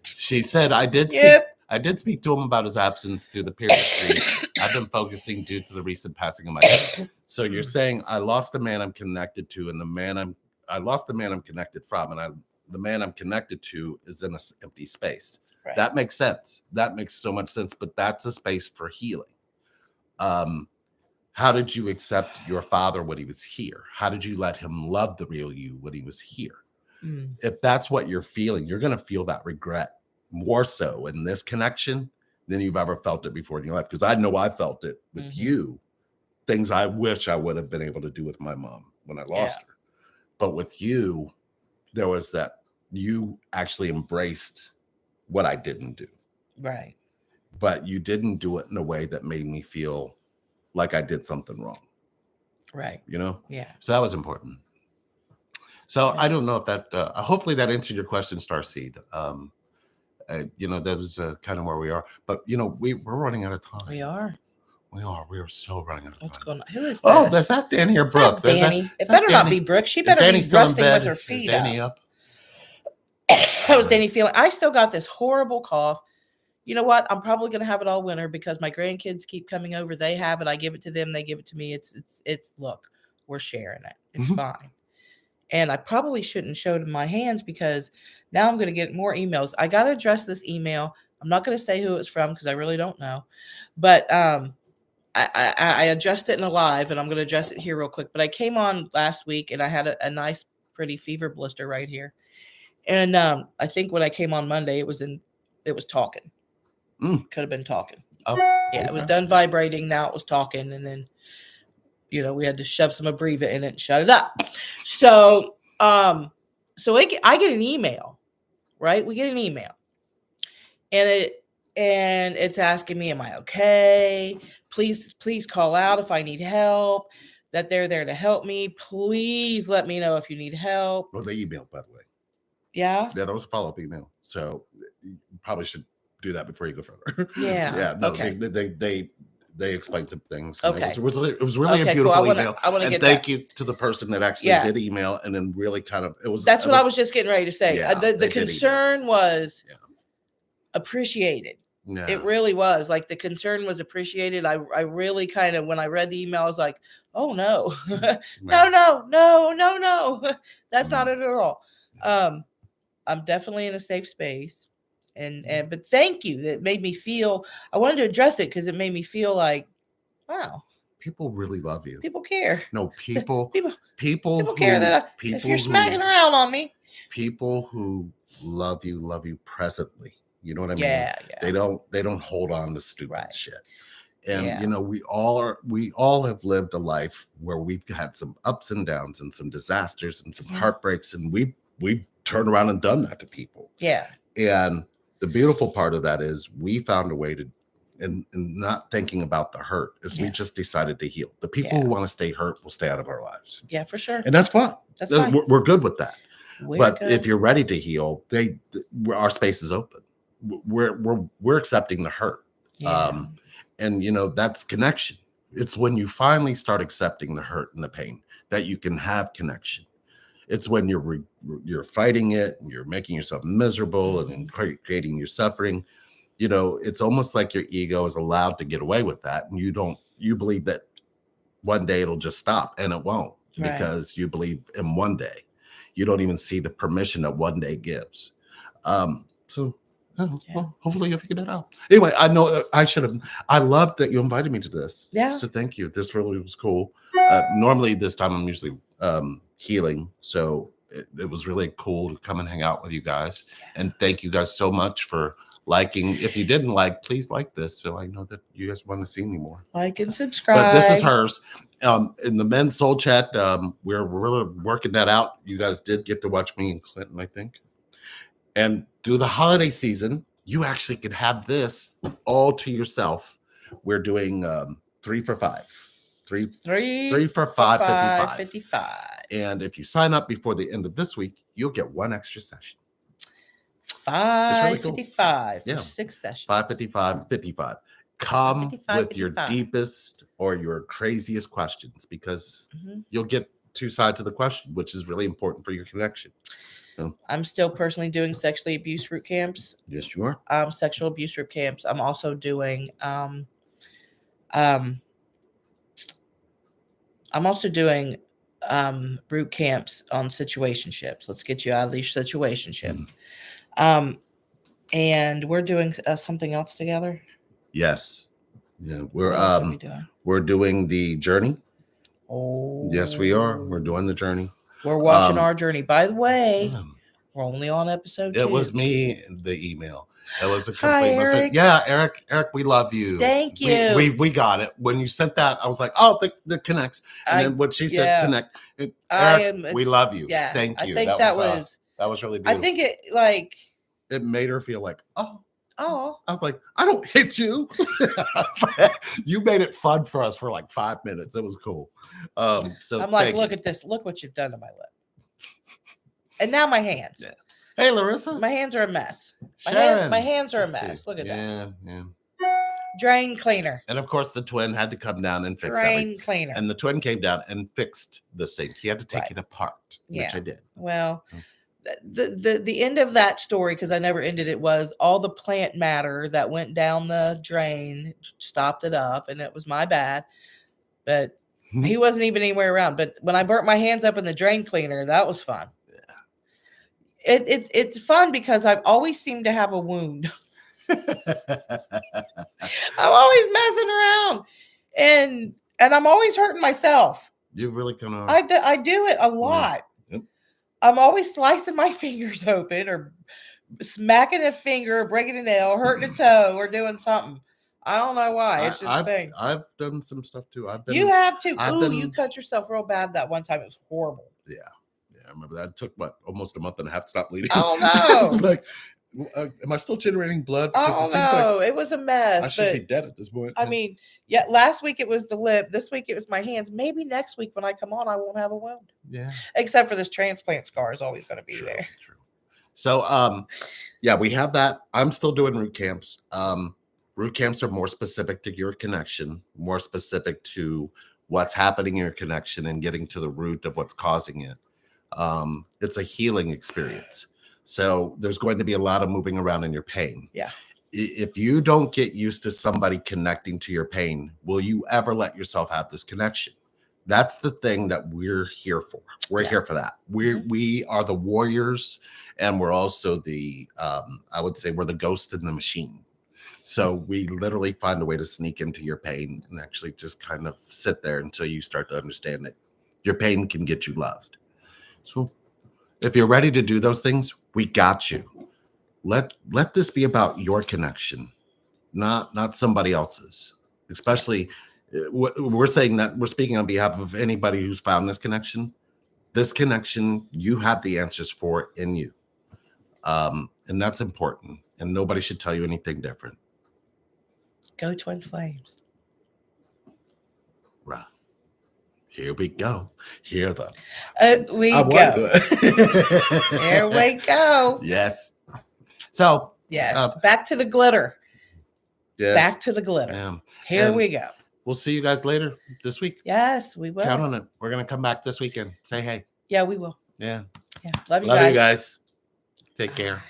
She said, I did speak to him about his absence through the period of grief. I've been focusing due to the recent passing of my dad. So you're saying I lost the man I'm connected to, and I lost the man I'm connected from, and the man I'm connected to is in an empty space. Right. That makes sense. That makes so much sense. But that's a space for healing. How did you accept your father when he was here? How did you let him love the real you when he was here? If that's what you're feeling, you're going to feel that regret more so in this connection than you've ever felt it before in your life. Because I know I felt it with you, things I wish I would have been able to do with my mom when I lost her. But with you, there was that you actually embraced what I didn't do. Right. But you didn't do it in a way that made me feel like I did something wrong. Right. You know? Yeah. So that was important. So I don't know if that, hopefully that answered your question, Starseed. That was kind of where we are. But, we're running out of time. We are. We are so running out of time. What's going on? Who is this? Oh, is that Danny or Brooke? Danny. It better not be Brooke. She better be resting with her feet up. Danny up? How was Danny feeling? I still got this horrible cough. You know what? I'm probably going to have it all winter because my grandkids keep coming over. They have it. I give it to them. They give it to me. It's look, we're sharing it. It's fine. And I probably shouldn't show it in my hands because now I'm going to get more emails. I got to address this email. I'm not going to say who it's from because I really don't know. But I addressed it in a live, and I'm going to address it here real quick. But I came on last week, and I had a nice, pretty fever blister right here. And I think when I came on Monday, it was talking. Could have been talking. Oh, yeah, okay. It was done vibrating. Now it was talking, and then we had to shove some Abreva in it and shut it up. So, I get an email, right? We get an email, and it's asking me, "Am I okay? Please call out if I need help. That they're there to help me. Please let me know if you need help." Well, they emailed, by the way. Yeah. Yeah, that was a follow-up email. So you probably should do that before you go further. Yeah. Yeah. No, okay. They explained some things. Okay. It was really a beautiful email. I want to get thank you to the person that actually did email and then really kind of That's what I was just getting ready to say. Yeah, the concern was appreciated. Yeah. It really was. Like the concern was appreciated. I really kind of, when I read the email, I was like, oh no. No. That's not it at all. I'm definitely in a safe space. But thank you. That made me feel, I wanted to address it because it made me feel like, wow. People really love you. People care. No, people care that if you're smacking around on me. People who love you presently. You know what I mean? Yeah. They don't hold on to stupid shit. And we all have lived a life where we've had some ups and downs and some disasters and some heartbreaks, and we've turned around and done that to people. Yeah. And the beautiful part of that is we found a way to, and not thinking about the hurt, is we just decided to heal. The people who want to stay hurt will stay out of our lives. Yeah, for sure. And that's fine. That's fine. We're good with that. But if you're ready to heal, our space is open. We're accepting the hurt. Yeah. And that's connection. It's when you finally start accepting the hurt and the pain that you can have connection. It's when you're fighting it and you're making yourself miserable and creating your suffering. It's almost like your ego is allowed to get away with that. And you believe that one day it'll just stop, and it won't, because you believe in one day. You don't even see the permission that one day gives. Well, hopefully you'll figure that out. Anyway, I know I love that you invited me to this. Yeah. So thank you. This really was cool. Normally this time I'm usually healing. So it was really cool to come and hang out with you guys. And thank you guys so much for liking. If you didn't like, please like this so I know that you guys want to see me more. Like and subscribe. But this is hers. In the men's soul chat, we're really working that out. You guys did get to watch me and Clinton, I think. And through the holiday season, you actually could have this all to yourself. We're doing 3 for $5. 3 for $5.55. And if you sign up before the end of this week, you'll get one extra session. $5.55 for 6 sessions. $5.55. Come with your deepest or your craziest questions, because you'll get two sides of the question, which is really important for your connection. So, I'm still personally doing sexually abuse root camps. yes, you are. Sexual abuse root camps. I'm also doing root camps on situationships. Let's get you out of these situationships. And we're doing something else together. Yes. Yeah, we're doing the journey. Oh, yes, we are. We're doing the journey. We're watching our journey. By the way, we're only on episode 2. It was me, the email. It was a Hi, complete mistake. Eric. Yeah, Eric, we love you. Thank you. We got it. When you sent that, I was like, oh, the connects. And then when she said connect, Eric, we love you. Yeah, thank you. I think that was really beautiful. I think it made her feel like, oh. I was like, I don't hit you. You made it fun for us for like 5 minutes. It was cool. So I'm like, look at this. Look what you've done to my lip. And now my hands. Yeah. Hey, Larissa. My hands are a mess. My hands are a mess. Look at that. Yeah. Drain cleaner. And of course, the twin had to come down and fix drain cleaner. And the twin came down and fixed the sink. He had to take it apart, which I did. Well, the end of that story, because I never ended it, was all the plant matter that went down the drain stopped it up, and it was my bad. But he wasn't even anywhere around. But when I burnt my hands up in the drain cleaner, that was fun. Yeah. It's fun because I've always seemed to have a wound. I'm always messing around, and I'm always hurting myself. You really kind of. I do it a lot. Yep. I'm always slicing my fingers open, or smacking a finger, or breaking a nail, hurting a toe, or doing something. I don't know why. It's just a thing. I've done some stuff too. You have too. You cut yourself real bad that one time. It was horrible. Yeah. I remember that. It took almost a month and a half to stop bleeding. Oh no! It's like, am I still generating blood? Oh no! It was a mess. I should be dead at this point. I mean, yeah. Last week it was the lip. This week it was my hands. Maybe next week when I come on, I won't have a wound. Yeah. Except for this transplant scar is always going to be there. True. So, yeah, we have that. I'm still doing root camps. Root camps are more specific to your connection, more specific to what's happening in your connection and getting to the root of what's causing it. It's a healing experience. So there's going to be a lot of moving around in your pain. Yeah. If you don't get used to somebody connecting to your pain, will you ever let yourself have this connection? That's the thing that we're here for. We're here for that. We are the warriors, and we're also the, I would say we're the ghost in the machine. So we literally find a way to sneak into your pain and actually just kind of sit there until you start to understand that your pain can get you loved. So if you're ready to do those things, we got you. Let this be about your connection, not somebody else's. Especially, we're saying that we're speaking on behalf of anybody who's found this connection. This connection, you have the answers for in you. And that's important. And nobody should tell you anything different. Go Twin Flames. Right. Here we go. Here them. We go. Here we go. Yes. So. Yes. Back to the glitter. Yes. Back to the glitter. Here we go. We'll see you guys later this week. Yes, we will. Count on it. We're going to come back this weekend. Say hey. Yeah, we will. Yeah. Love you guys. Love you guys. Take care. Bye.